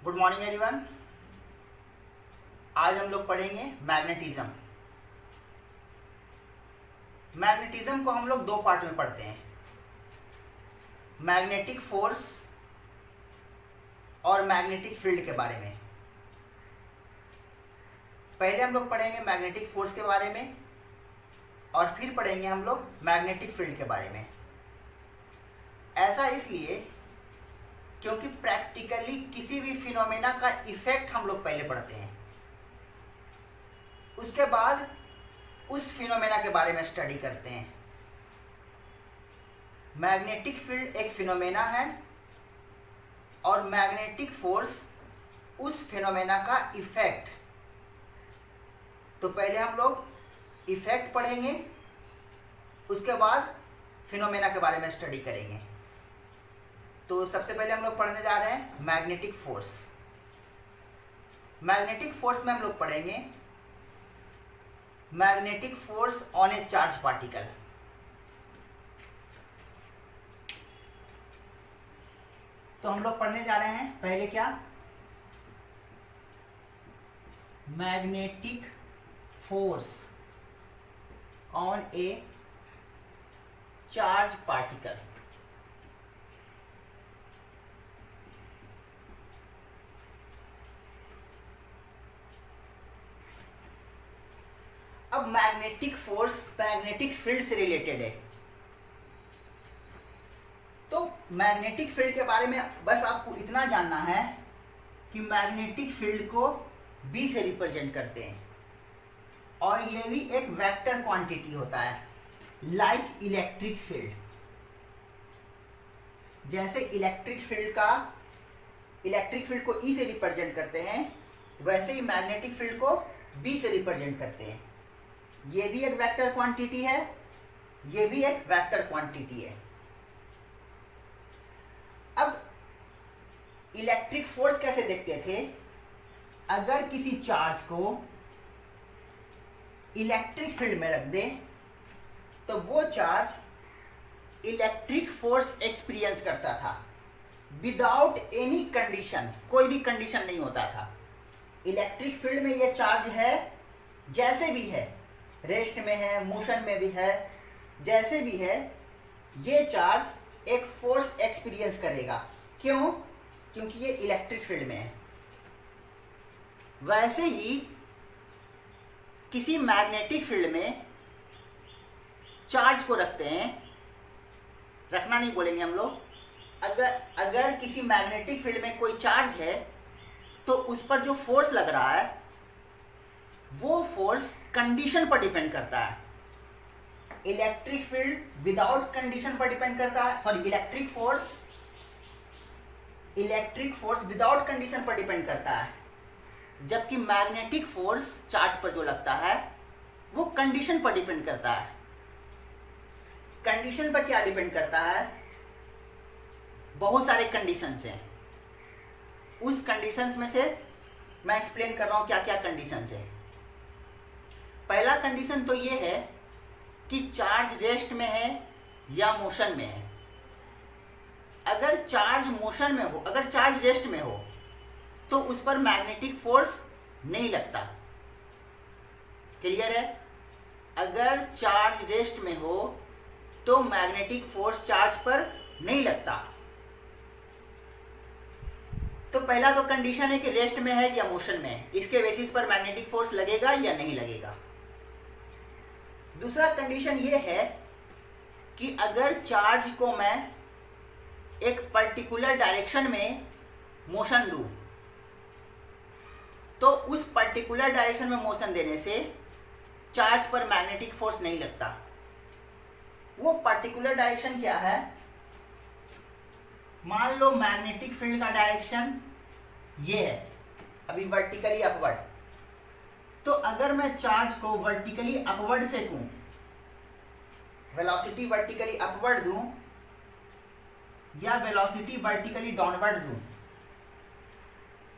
Good morning everyone. आज हम लोग पढ़ेंगे मैग्नेटिज्म। मैग्नेटिज्म को हम लोग दो पार्ट में पढ़ते हैं, मैग्नेटिक फोर्स और मैग्नेटिक फील्ड के बारे में। पहले हम लोग पढ़ेंगे मैग्नेटिक फोर्स के बारे में और फिर पढ़ेंगे हम लोग मैग्नेटिक फील्ड के बारे में। ऐसा इसलिए क्योंकि प्रैक्टिकली किसी भी फिनोमेना का इफेक्ट हम लोग पहले पढ़ते हैं, उसके बाद उस फिनोमेना के बारे में स्टडी करते हैं। मैग्नेटिक फील्ड एक फिनोमेना है और मैग्नेटिक फोर्स उस फिनोमेना का इफेक्ट। तो पहले हम लोग इफेक्ट पढ़ेंगे, उसके बाद फिनोमेना के बारे में स्टडी करेंगे। तो सबसे पहले हम लोग पढ़ने जा रहे हैं मैग्नेटिक फोर्स। मैग्नेटिक फोर्स में हम लोग पढ़ेंगे magnetic force on A charge particle. तो हम लोग पढ़ने जा रहे हैं पहले क्या, magnetic force on A charge particle. अब मैग्नेटिक फोर्स मैग्नेटिक फील्ड से रिलेटेड है, तो मैग्नेटिक फील्ड के बारे में बस आपको इतना जानना है कि मैग्नेटिक फील्ड को B से रिप्रेजेंट करते हैं और ये भी एक वेक्टर क्वांटिटी होता है, लाइक इलेक्ट्रिक फील्ड। जैसे इलेक्ट्रिक फील्ड को E से रिप्रेजेंट करते हैं, वैसे ही मैग्नेटिक फील्ड को B से रिप्रेजेंट करते हैं। ये भी एक वेक्टर क्वांटिटी है, ये भी एक वेक्टर क्वांटिटी है। अब इलेक्ट्रिक फोर्स कैसे देखते थे, अगर किसी चार्ज को इलेक्ट्रिक फील्ड में रख दें तो वो चार्ज इलेक्ट्रिक फोर्स एक्सपीरियंस करता था विदाउट एनी कंडीशन। कोई भी कंडीशन नहीं होता था। इलेक्ट्रिक फील्ड में ये चार्ज है, जैसे भी है, रेस्ट में है, मोशन में भी है, जैसे भी है, ये चार्ज एक फोर्स एक्सपीरियंस करेगा। क्यों? क्योंकि ये इलेक्ट्रिक फील्ड में है। वैसे ही किसी मैग्नेटिक फील्ड में चार्ज को रखते हैं, रखना नहीं बोलेंगे हम लोग। अगर किसी मैग्नेटिक फील्ड में कोई चार्ज है तो उस पर जो फोर्स लग रहा है वो फोर्स कंडीशन पर डिपेंड करता है। इलेक्ट्रिक फील्ड विदाउट कंडीशन पर डिपेंड करता है, sorry electric force without condition पर डिपेंड करता है, जबकि मैग्नेटिक फोर्स चार्ज पर जो लगता है वो कंडीशन पर डिपेंड करता है। कंडीशन पर क्या डिपेंड करता है? बहुत सारे कंडीशंस हैं। उस कंडीशंस में से मैं एक्सप्लेन कर रहा हूं क्या क्या कंडीशंस है। पहला कंडीशन तो ये है कि चार्ज रेस्ट में है या मोशन में है। अगर चार्ज मोशन में हो, अगर चार्ज रेस्ट में हो तो उस पर मैग्नेटिक फोर्स नहीं लगता। क्लियर है? अगर चार्ज रेस्ट में हो तो मैग्नेटिक फोर्स चार्ज पर नहीं लगता। तो पहला तो कंडीशन है कि रेस्ट में है या मोशन में है, इसके बेसिस पर मैग्नेटिक फोर्स लगेगा या नहीं लगेगा। दूसरा कंडीशन ये है कि अगर चार्ज को मैं एक पर्टिकुलर डायरेक्शन में मोशन दूं तो उस पर्टिकुलर डायरेक्शन में मोशन देने से चार्ज पर मैग्नेटिक फोर्स नहीं लगता। वो पर्टिकुलर डायरेक्शन क्या है? मान लो मैग्नेटिक फील्ड का डायरेक्शन ये है, अभी वर्टिकली अपवर्ड। तो अगर मैं चार्ज को वर्टिकली अपवर्ड फेंकूं, वेलोसिटी वर्टिकली अपवर्ड दूं या वेलोसिटी वर्टिकली डाउनवर्ड दूं,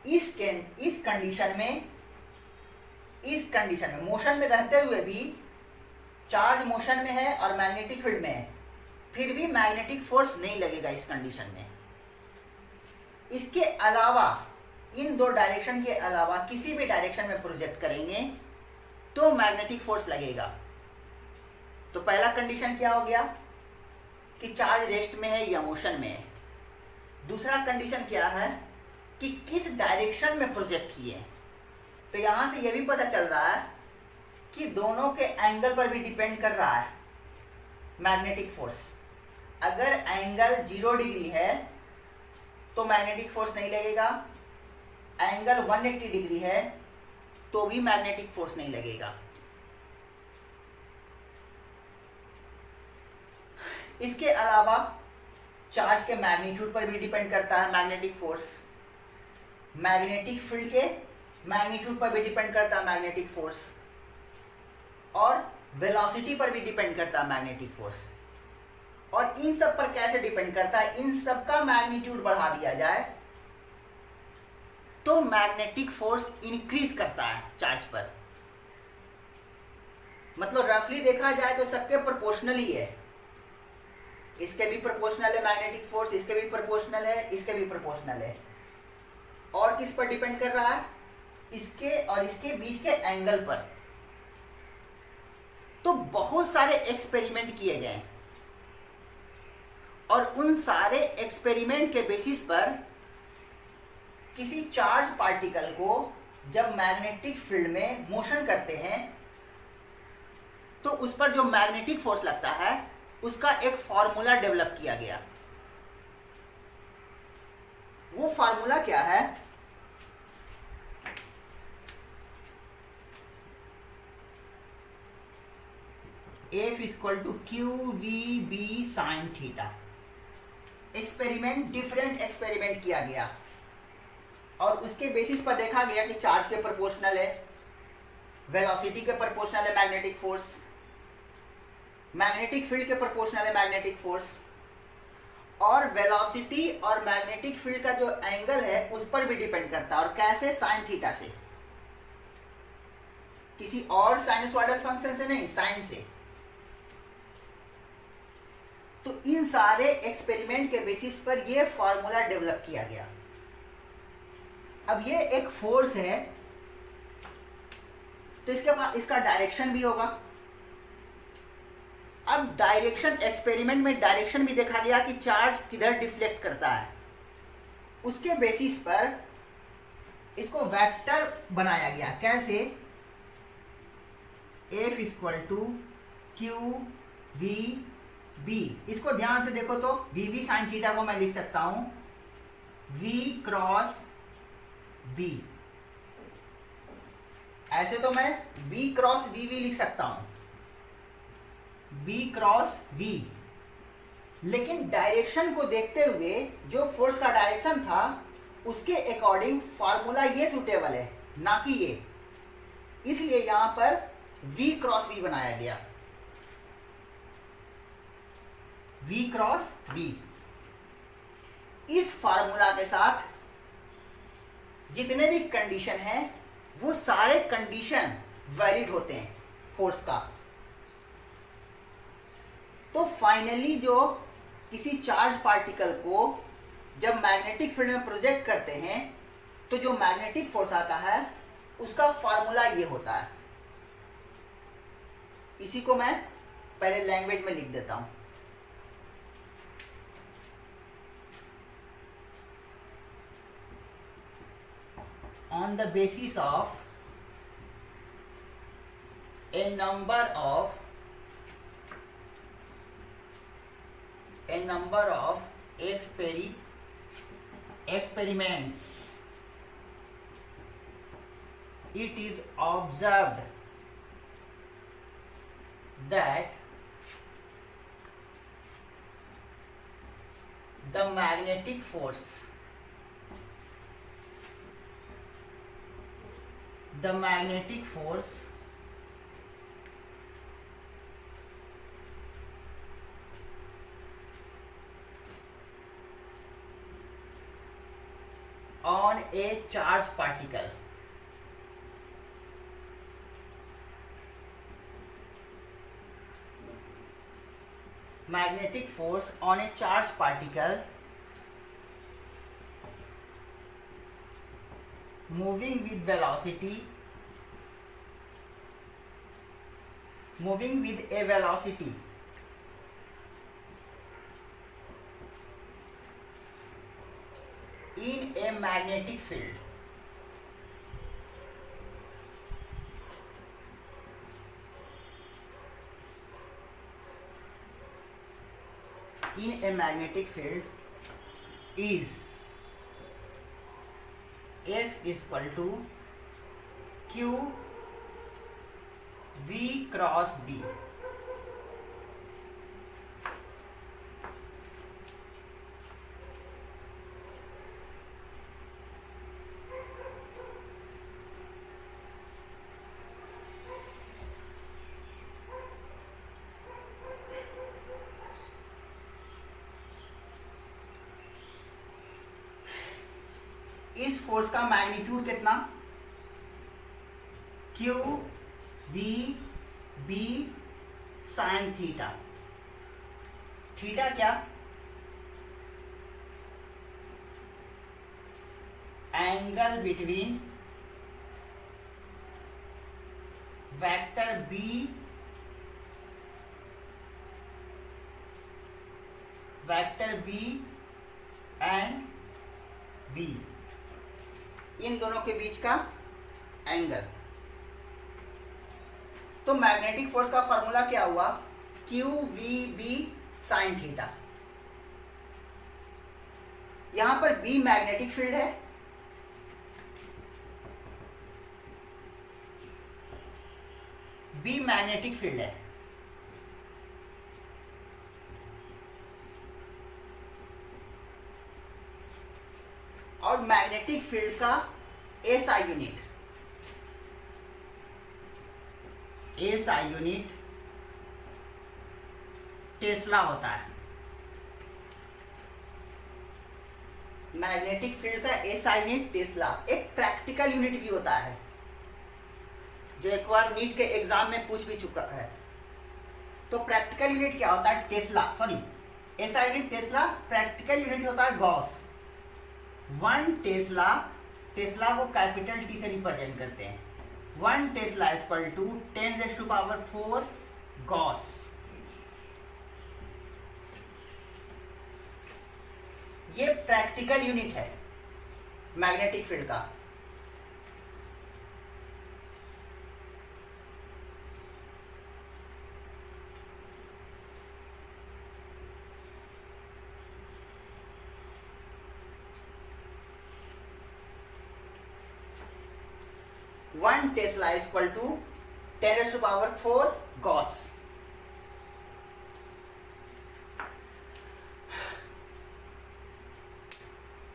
इस कंडीशन में मोशन में रहते हुए भी चार्ज मोशन में है और मैग्नेटिक फील्ड में है, फिर भी मैग्नेटिक फोर्स नहीं लगेगा इस कंडीशन में। इसके अलावा इन दो डायरेक्शन के अलावा किसी भी डायरेक्शन में प्रोजेक्ट करेंगे तो मैग्नेटिक फोर्स लगेगा। तो पहला कंडीशन क्या हो गया कि चार्ज रेस्ट में है या मोशन में है। दूसरा कंडीशन क्या है कि किस डायरेक्शन में प्रोजेक्ट किए। तो यहां से यह भी पता चल रहा है कि दोनों के एंगल पर भी डिपेंड कर रहा है मैग्नेटिक फोर्स। अगर एंगल 0 डिग्री है तो मैग्नेटिक फोर्स नहीं लगेगा, एंगल 180 डिग्री है तो भी मैग्नेटिक फोर्स नहीं लगेगा। इसके अलावा चार्ज के मैग्नीट्यूड पर भी डिपेंड करता है मैग्नेटिक फोर्स। मैग्नेटिक फील्ड के मैग्नीट्यूड पर भी डिपेंड करता है मैग्नेटिक फोर्स, और वेलोसिटी पर भी डिपेंड करता है मैग्नेटिक फोर्स। और इन सब पर कैसे डिपेंड करता है, इन सब का मैग्नीट्यूड बढ़ा दिया जाए तो मैग्नेटिक फोर्स इंक्रीज करता है चार्ज पर। मतलब रफली देखा जाए तो सबके प्रोपोर्शनल ही है। इसके भी प्रोपोर्शनल है मैग्नेटिक फोर्स, इसके भी प्रोपोर्शनल है, इसके भी प्रोपोर्शनल है। और किस पर डिपेंड कर रहा है, इसके और इसके बीच के एंगल पर। तो बहुत सारे एक्सपेरिमेंट किए गए और उन सारे एक्सपेरिमेंट के बेसिस पर किसी चार्ज पार्टिकल को जब मैग्नेटिक फील्ड में मोशन करते हैं तो उस पर जो मैग्नेटिक फोर्स लगता है उसका एक फॉर्मूला डेवलप किया गया। वो फॉर्मूला क्या है, F = QVB sin theta. Experiment, different experiment किया गया और उसके बेसिस पर देखा गया कि चार्ज के प्रोपोर्शनल है, वेलोसिटी के प्रोपोर्शनल है मैग्नेटिक फोर्स, मैग्नेटिक फील्ड के प्रोपोर्शनल है मैग्नेटिक फोर्स, और वेलोसिटी और मैग्नेटिक फील्ड का जो एंगल है उस पर भी डिपेंड करता है। और कैसे, साइन थीटा से, किसी और साइनसॉइडल फंक्शन से नहीं, साइन से। तो इन सारे एक्सपेरिमेंट के बेसिस पर यह फॉर्मूला डेवलप किया गया। अब ये एक फोर्स है तो इसके पास इसका डायरेक्शन भी होगा। अब डायरेक्शन, एक्सपेरिमेंट में डायरेक्शन भी देखा गया कि चार्ज किधर डिफ्लेक्ट करता है। उसके बेसिस पर इसको वेक्टर बनाया गया। कैसे, F = QVB। इसको ध्यान से देखो तो VB sin थीटा को मैं लिख सकता हूं V क्रॉस B। ऐसे तो मैं B क्रॉस VB लिख सकता हूं, B क्रॉस V। लेकिन डायरेक्शन को देखते हुए जो फोर्स का डायरेक्शन था उसके अकॉर्डिंग फार्मूला ये सूटेबल है, ना कि ये। इसलिए यहां पर V क्रॉस V बनाया गया, V क्रॉस V। इस फार्मूला के साथ जितने भी कंडीशन हैं वो सारे कंडीशन वैलिड होते हैं फोर्स का। तो फाइनली जो किसी चार्ज पार्टिकल को जब मैग्नेटिक फील्ड में प्रोजेक्ट करते हैं तो जो मैग्नेटिक फोर्स आता है उसका फार्मूला ये होता है। इसी को मैं पहले लैंग्वेज में लिख देता हूं। On the basis of a number of experiments, it is observed that the magnetic force on a charged particle moving with velocity, moving with a velocity in a magnetic field, in a magnetic field is F is equal to Q V cross B. इस force का magnitude कितना? Q V B sine theta. Theta क्या? Angle between vector B and V, इन दोनों के बीच का angle. तो मैग्नेटिक फोर्स का फॉर्मूला क्या हुआ? Q V B sine theta. यहां पर बी मैग्नेटिक फील्ड है, बी मैग्नेटिक फील्ड है, और मैग्नेटिक फील्ड का SI unit, SI unit tesla होता है। मैग्नेटिक फील्ड का एसआई यूनिट टेस्ला एक प्रैक्टिकल यूनिट भी होता है, जो एक बार नीट के एग्जाम में पूछ भी चुका है। तो प्रैक्टिकल यूनिट क्या होता है? Tesla, sorry SI unit tesla. Practical unit होता है गॉस। 1 टेस्ला, टेस्ला को कैपिटल टी से रिप्रेजेंट करते हैं। 1 tesla is equal to 10⁴ gauss. ये प्रैक्टिकल यूनिट है मैग्नेटिक फील्ड का। One tesla is equal to 10⁴ gauss.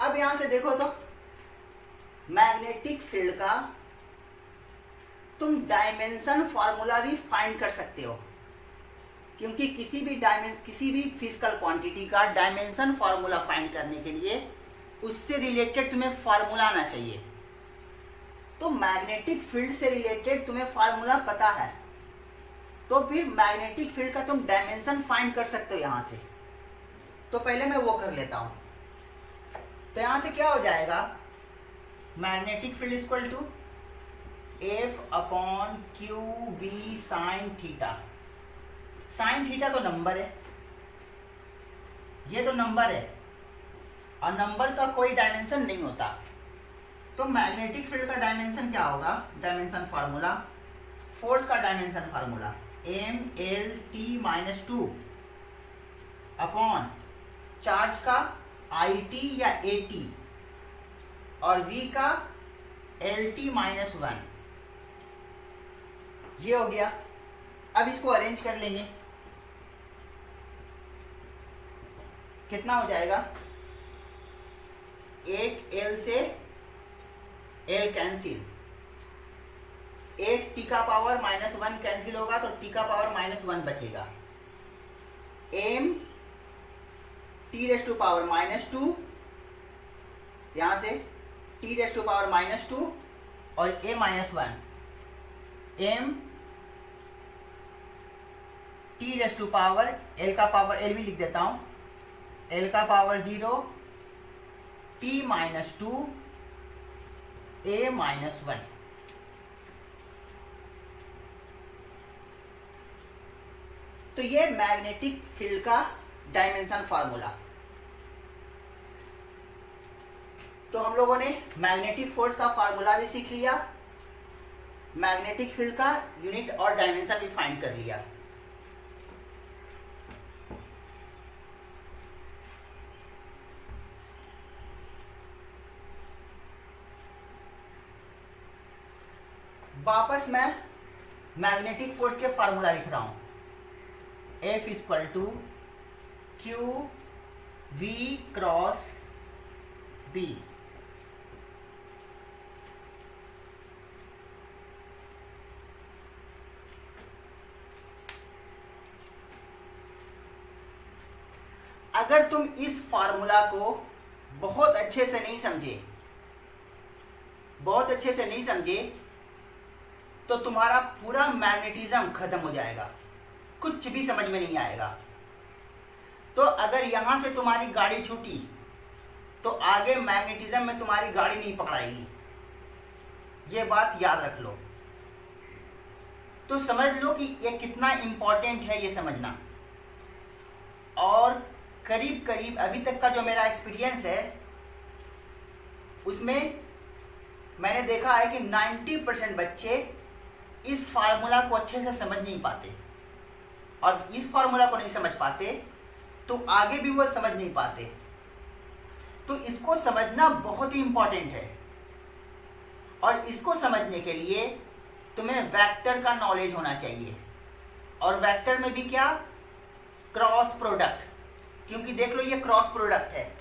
अब यहां से देखो तो मैग्नेटिक फील्ड का तुम डायमेंशन फॉर्मूला भी फाइंड कर सकते हो, क्योंकि किसी भी फिजिकल क्वांटिटी का डायमेंशन फॉर्मूला फाइंड करने के लिए उससे रिलेटेड तुम्हें फॉर्मूला आना चाहिए। तो मैग्नेटिक फील्ड से रिलेटेड तुम्हें फार्मूला पता है, तो फिर मैग्नेटिक फील्ड का तुम डायमेंशन फाइंड कर सकते हो यहां से। तो पहले मैं वो कर लेता हूं। तो यहां से क्या हो जाएगा? Magnetic field is equal to F/QV sine theta. Sine theta तो नंबर है, ये तो नंबर है, और नंबर का कोई डायमेंशन नहीं होता। तो मैग्नेटिक फील्ड का डायमेंशन क्या होगा? डायमेंशन फार्मूला, फोर्स का dimension formula MLT-2 upon charge का IT या AT और V का LT-1। ये हो गया। अब इसको अरेंज कर लेंगे, कितना हो जाएगा? एक L से L कैंसिल, एक T का पावर -1 कैंसिल होगा तो T का पावर -1 बचेगा। M T⁻² यहां से T⁻² और A -1 M T⁻, L का पावर L भी लिख देता हूं, L का पावर 0 T-2 A माइनस 1। तो ये मैग्नेटिक फील्ड का डायमेंशन फार्मूला। तो हम लोगों ने मैग्नेटिक फोर्स का फार्मूला भी सीख लिया, मैग्नेटिक फील्ड का यूनिट और डायमेंशन भी फाइंड कर लिया। वापस मैं मैग्नेटिक फोर्स के फार्मूला लिख रहा हूं, F equal to Q V cross B. अगर तुम इस फार्मूला को बहुत अच्छे से नहीं समझे तो तुम्हारा पूरा मैग्नेटिज्म खत्म हो जाएगा, कुछ भी समझ में नहीं आएगा। तो अगर यहां से तुम्हारी गाड़ी छूटी तो आगे मैग्नेटिज्म में तुम्हारी गाड़ी नहीं पकड़ाएगी, ये बात याद रख लो। तो समझ लो कि ये कितना इंपॉर्टेंट है ये समझना। और करीब करीब अभी तक का जो मेरा एक्सपीरियंस है उसमें मैंने देखा है कि 90% बच्चे इस फार्मूला को अच्छे से समझ नहीं पाते, और इस फार्मूला को नहीं समझ पाते तो आगे भी वो समझ नहीं पाते। तो इसको समझना बहुत ही इंपॉर्टेंट है, और इसको समझने के लिए तुम्हें वेक्टर का नॉलेज होना चाहिए। और वेक्टर में भी क्या, क्रॉस प्रोडक्ट, क्योंकि देख लो ये क्रॉस प्रोडक्ट है।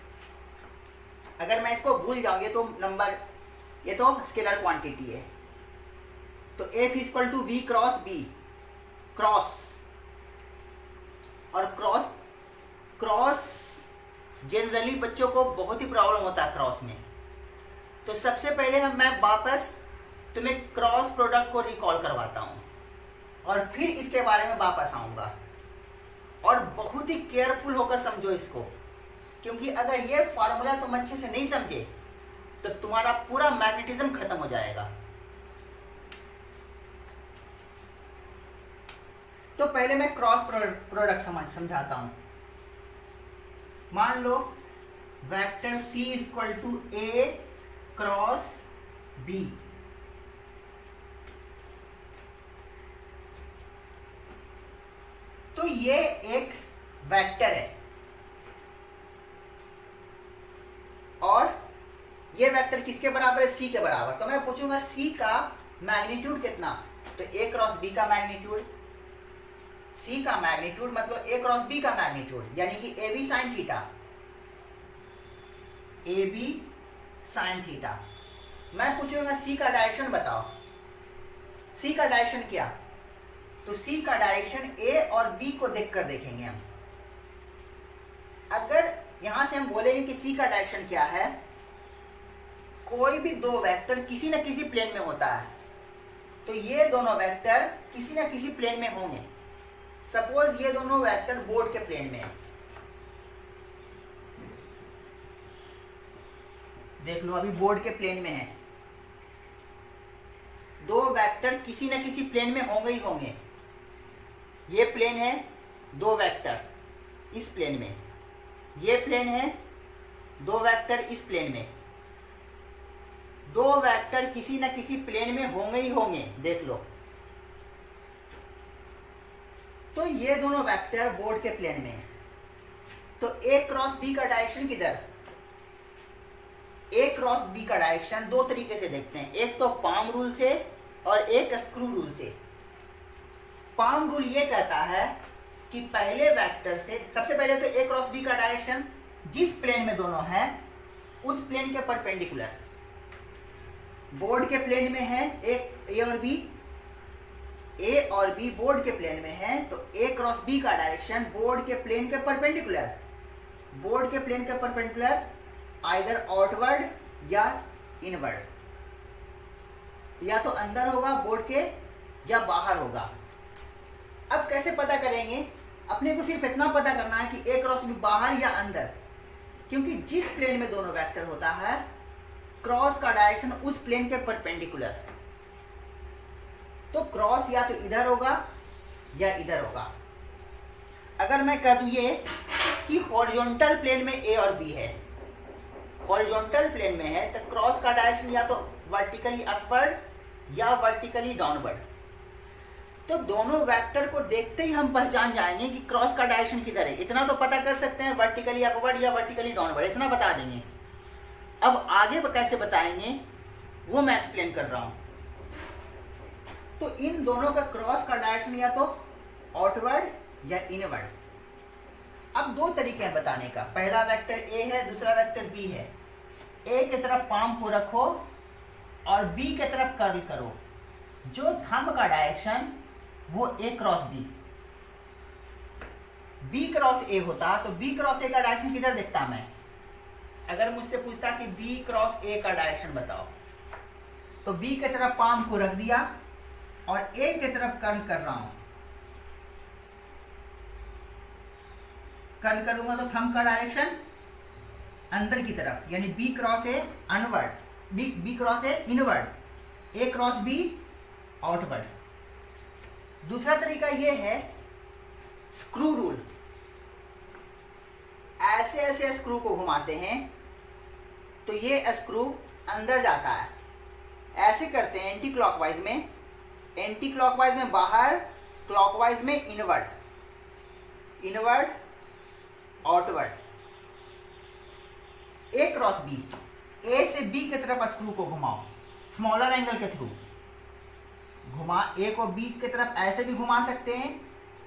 अगर मैं इसको भूल जाऊं, ये तो स्केलर क्वांटिटी है, तो F equal to V cross B, cross. और क्रॉस जनरली बच्चों को बहुत ही प्रॉब्लम होता है क्रॉस में। तो सबसे पहले मैं वापस तुम्हें क्रॉस प्रोडक्ट को रिकॉल करवाता हूं, और फिर इसके बारे में वापस आऊंगा। और बहुत ही केयरफुल होकर समझो इसको, क्योंकि अगर ये फार्मूला तुम अच्छे से नहीं समझे तो तुम्हारा पूरा मैग्नेटिज्म खत्म हो जाएगा। तो पहले मैं क्रॉस प्रोडक्ट समझाता हूं। मान लो vector C equal to A cross B। तो ये एक वेक्टर है, और ये वेक्टर किसके बराबर है, C के बराबर। तो मैं पूछूंगा C का मैग्नीट्यूड कितना, तो A क्रॉस B का मैग्नीट्यूड, C का मैग्नीट्यूड मतलब A क्रॉस B का मैग्नीट्यूड, यानी कि AB sine theta, AB sine theta. मैं पूछूंगा C का डायरेक्शन बताओ, C का डायरेक्शन क्या, तो C का डायरेक्शन A और B को देखकर देखेंगे हम। अगर यहां से हम बोलेंगे कि C का डायरेक्शन क्या है, कोई भी दो वेक्टर किसी न किसी प्लेन में होता है, तो ये दोनों वेक्टर किसी न किसी प्लेन में होंगे। सपोज ये दोनों वेक्टर बोर्ड के प्लेन में है, देख लो अभी बोर्ड के प्लेन में है। दो वेक्टर किसी न किसी प्लेन में होंगे ही होंगे। ये प्लेन है, दो वेक्टर इस प्लेन में, ये प्लेन है, दो वेक्टर इस प्लेन में। दो वेक्टर किसी न किसी प्लेन में होंगे ही होंगे, देख लो। तो ये दोनों वेक्टर बोर्ड के प्लेन में है। तो A क्रॉस B का डायरेक्शन किधर, A क्रॉस B का डायरेक्शन दो तरीके से देखते हैं, एक तो पाम रूल से और एक स्क्रू रूल से। पाम रूल ये कहता है कि पहले वेक्टर से, सबसे पहले तो A क्रॉस B का डायरेक्शन जिस प्लेन में दोनों हैं उस प्लेन के परपेंडिकुलर, बोर्ड के प्लेन में है A और B, A और B बोर्ड के प्लेन में है, तो A क्रॉस B का डायरेक्शन बोर्ड के प्लेन के परपेंडिकुलर, बोर्ड के प्लेन के परपेंडिकुलर आइदर आउटवर्ड या इनवर्ड, या तो अंदर होगा बोर्ड के या बाहर होगा। अब कैसे पता करेंगे, अपने को सिर्फ इतना पता करना है कि A क्रॉस B बाहर या अंदर, क्योंकि जिस प्लेन में दोनों वेक्टर होता है क्रॉस का डायरेक्शन उस प्लेन के परपेंडिकुलर। तो क्रॉस या तो इधर होगा या इधर होगा। अगर मैं कह दूं ये कि हॉरिजॉन्टल प्लेन में ए और बी है, हॉरिजॉन्टल प्लेन में है, तो क्रॉस का डायरेक्शन या तो वर्टिकली अपवर्ड या वर्टिकली डाउनवर्ड। तो दोनों वेक्टर को देखते ही हम पहचान जाएंगे कि क्रॉस का डायरेक्शन किधर है। इतना तो पता कर सकते हैं, वर्टिकली अपवर्ड या वर्टिकली डाउनवर्ड, इतना बता देंगे। अब आगे कैसे बताएंगे वो मैं एक्सप्लेन कर रहा हूं। तो इन दोनों का क्रॉस का डायरेक्शन या तो आउटवर्ड या इनवर्ड। अब दो तरीके हैं बताने का, पहला वेक्टर ए है, दूसरा वेक्टर बी है। ए की तरफ पाम को रखो और बी की तरफ कर्ल करो। जो थंब का डायरेक्शन वो A cross B, B cross A होता तो बी क्रॉस ए का डायरेक्शन किधर देखता मैं? अगर मुझसे पूछता कि बी क्रॉस ए का डायरेक्शन बताओ, तो बी की तरफ पाम को रख दिया और ए की तरफ कर्ल कर रहा हूं। कर्ल करूंगा तो थंब का डायरेक्शन अंदर की तरफ, यानी B cross A inward, B cross A inward, A cross B outward. दूसरा तरीका यह है स्क्रू रूल। ऐसे ऐसे स्क्रू को घुमाते हैं तो ये स्क्रू अंदर जाता है। ऐसे करते हैं एंटी क्लॉकवाइज में, एंटी क्लॉकवाइज में बाहर, क्लॉकवाइज में इनवर्ड, इनवर्ड आउटवर्ड। ए क्रॉस बी, ए से बी की तरफ स्क्रू को घुमाओ स्मॉलर एंगल के थ्रू। घुमा ए को बी की तरफ ऐसे भी घुमा सकते हैं,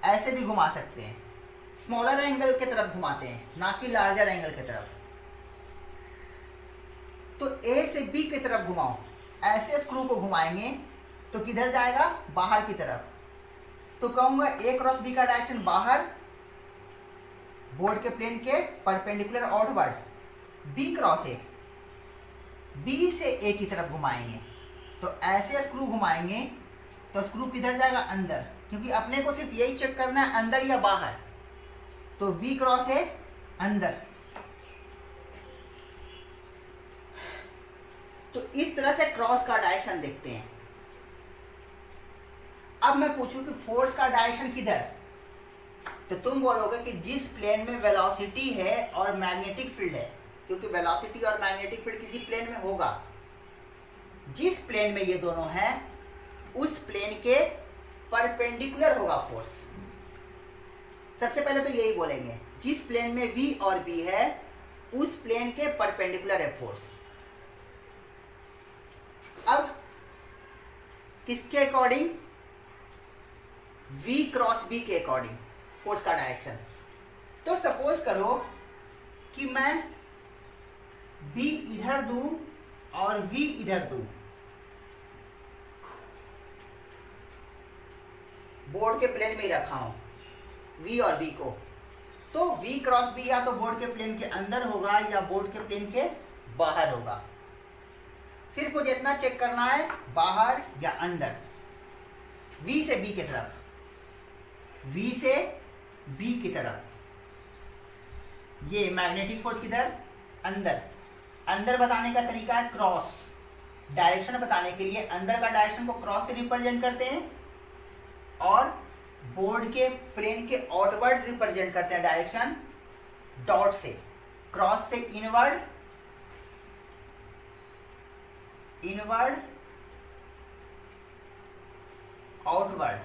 ऐसे भी घुमा सकते हैं। स्मॉलर एंगल की तरफ घुमाते हैं, ना कि लार्जर एंगल की तरफ। तो ए से बी की तरफ घुमाओ, ऐसे स्क्रू को घुमाएंगे तो किधर जाएगा? बाहर की तरफ। तो कहूंगा ए क्रॉस बी का डायरेक्शन बाहर, बोर्ड के प्लेन के perpendicular outward. B cross A, B से ए की तरफ घुमाएंगे तो ऐसे स्क्रू घुमाएंगे तो स्क्रू किधर जाएगा? अंदर, क्योंकि अपने को सिर्फ यही चेक करना है अंदर या बाहर। तो बी क्रॉस ए अंदर। तो इस तरह से क्रॉस का डायरेक्शन देखते हैं। अब मैं पूछूं कि फोर्स का डायरेक्शन किधर, तो तुम बोलोगे कि जिस प्लेन में वेलोसिटी है और मैग्नेटिक फील्ड है, क्योंकि वेलोसिटी और मैग्नेटिक फील्ड किसी प्लेन में होगा। जिस प्लेन में ये दोनों हैं उस प्लेन के परपेंडिकुलर होगा फोर्स। सबसे पहले तो यही बोलेंगे, जिस प्लेन में V और B है उस प्लेन के परपेंडिकुलर है फोर्स। अब किसके अकॉर्डिंग? V क्रॉस B के अकॉर्डिंग फोर्स का डायरेक्शन। तो सपोज करो कि मैं B इधर दूं और V इधर दूं, बोर्ड के प्लेन में ही रखा हूं V और B को। तो V क्रॉस B या तो बोर्ड के प्लेन के अंदर होगा या बोर्ड के प्लेन के बाहर होगा। सिर्फ मुझे इतना चेक करना है, बाहर या अंदर। V से B की तरफ, V से B की तरफ। ये मैग्नेटिक फोर्स किधर? अंदर। अंदर बताने का तरीका है क्रॉस। डायरेक्शन बताने के लिए अंदर का डायरेक्शन को क्रॉस से रिप्रेजेंट करते हैं और बोर्ड के प्लेन के आउटवर्ड रिप्रेजेंट करते हैं डायरेक्शन डॉट से। क्रॉस से इनवर्ड, इनवर्ड आउटवर्ड।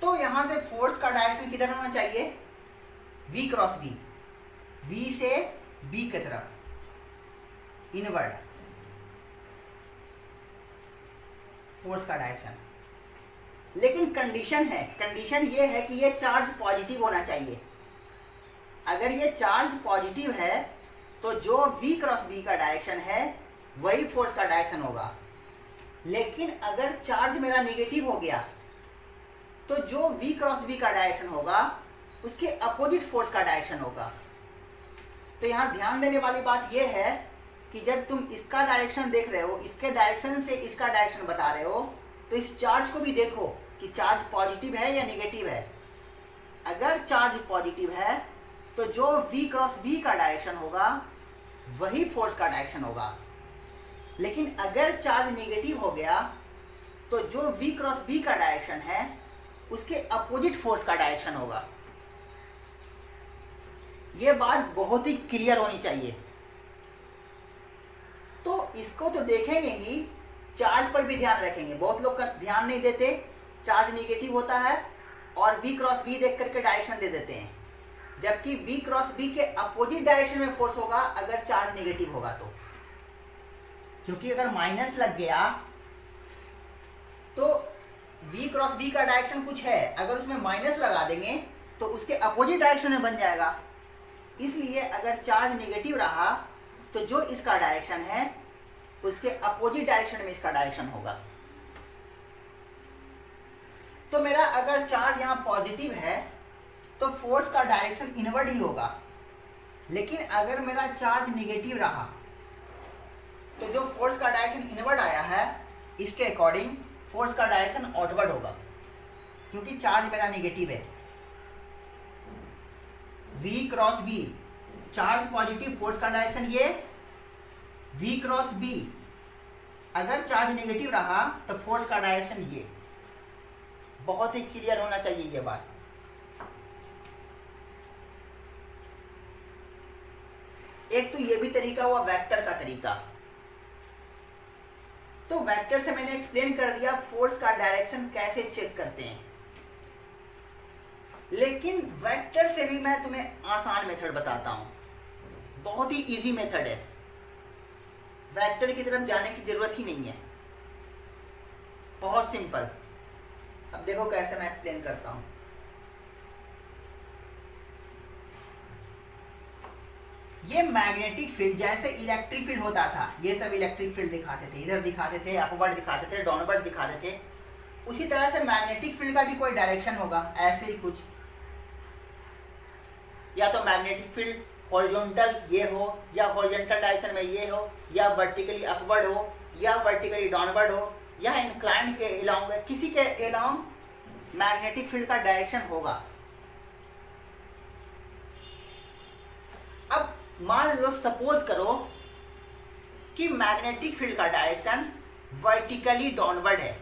तो यहां से फोर्स का डायरेक्शन किधर होना चाहिए? V क्रॉस B, V से B की तरफ इनवर्ड फोर्स का डायरेक्शन। लेकिन कंडीशन है, कंडीशन ये है कि ये चार्ज पॉजिटिव होना चाहिए। अगर ये चार्ज पॉजिटिव है तो जो V क्रॉस B का डायरेक्शन है वही फोर्स का डायरेक्शन होगा। लेकिन अगर चार्ज मेरा निगेटिव हो गया तो जो V क्रॉस B का डायरेक्शन होगा उसके अपोजिट फोर्स का डायरेक्शन होगा। तो यहाँ ध्यान देने वाली बात यह है कि जब तुम इसका डायरेक्शन देख रहे हो, इसके डायरेक्शन से इसका डायरेक्शन बता रहे हो, तो इस चार्ज को भी देखो कि चार्ज पॉजिटिव है या निगेटिव है। अगर चार्ज पॉजिटिव है तो जो v क्रॉस b का डायरेक्शन होगा वही फोर्स का डायरेक्शन होगा। लेकिन अगर चार्ज नेगेटिव हो गया तो जो v क्रॉस b का डायरेक्शन है उसके अपोजिट फोर्स का डायरेक्शन होगा। यह बात बहुत ही क्लियर होनी चाहिए। तो इसको तो देखेंगे ही, चार्ज पर भी ध्यान रखेंगे। बहुत लोग ध्यान नहीं देते, चार्ज नेगेटिव होता है और v क्रॉस b देख करके डायरेक्शन दे देते हैं, जबकि v क्रॉस b के अपोजिट डायरेक्शन में फोर्स होगा अगर चार्ज नेगेटिव होगा तो। क्योंकि अगर माइनस लग गया तो v क्रॉस b का डायरेक्शन कुछ है, अगर उसमें माइनस लगा देंगे तो उसके अपोजिट डायरेक्शन में बन जाएगा। इसलिए अगर चार्ज नेगेटिव रहा तो जो इसका डायरेक्शन है उसके अपोजिट डायरेक्शन में इसका डायरेक्शन होगा। तो मेरा अगर चार्ज यहाँ पॉजिटिव है तो फोर्स का डायरेक्शन इनवर्ड ही होगा। लेकिन अगर मेरा चार्ज नेगेटिव रहा तो जो फोर्स का डायरेक्शन इनवर्ड आया है इसके अकॉर्डिंग फोर्स का डायरेक्शन आउटवर्ड होगा, क्योंकि चार्ज मेरा नेगेटिव है। v cross b, charge positive, force का डायरेक्शन ये, v क्रॉस b। अगर चार्ज नेगेटिव रहा तो फोर्स का डायरेक्शन ये। बहुत ही क्लियर होना चाहिए ये बात। एक तो ये भी तरीका हुआ वेक्टर का तरीका। तो वेक्टर से मैंने एक्सप्लेन कर दिया फोर्स का डायरेक्शन कैसे चेक करते हैं। लेकिन वेक्टर से भी मैं तुम्हें आसान मेथड बताता हूं, बहुत ही इजी मेथड है। वेक्टर की तरफ जाने की जरूरत ही नहीं है, बहुत सिंपल। अब देखो कैसे मैं एक्सप्लेन करता हूं। ये मैग्नेटिक फील्ड जैसे इलेक्ट्रिक फील्ड होता था, ये सब इलेक्ट्रिक फील्ड दिखाते थे, इधर दिखाते थे, अपवर्ड दिखाते थे, डाउनवर्ड दिखाते थे। उसी तरह से मैग्नेटिक फील्ड का भी कोई डायरेक्शन होगा, ऐसे ही कुछ। या तो मैग्नेटिक फील्ड हॉरिजॉन्टल ये हो, या हॉरिजॉन्टल डायरेक्शन में ये हो, या वर्टिकली अपवर्ड हो, या वर्टिकली डाउनवर्ड हो, या इंक्लाइंड के अलोंग, किसी के अलोंग मैग्नेटिक फील्ड का डायरेक्शन होगा। अब मान लो, सपोज करो कि मैग्नेटिक फील्ड का डायरेक्शन वर्टिकली डाउनवर्ड है,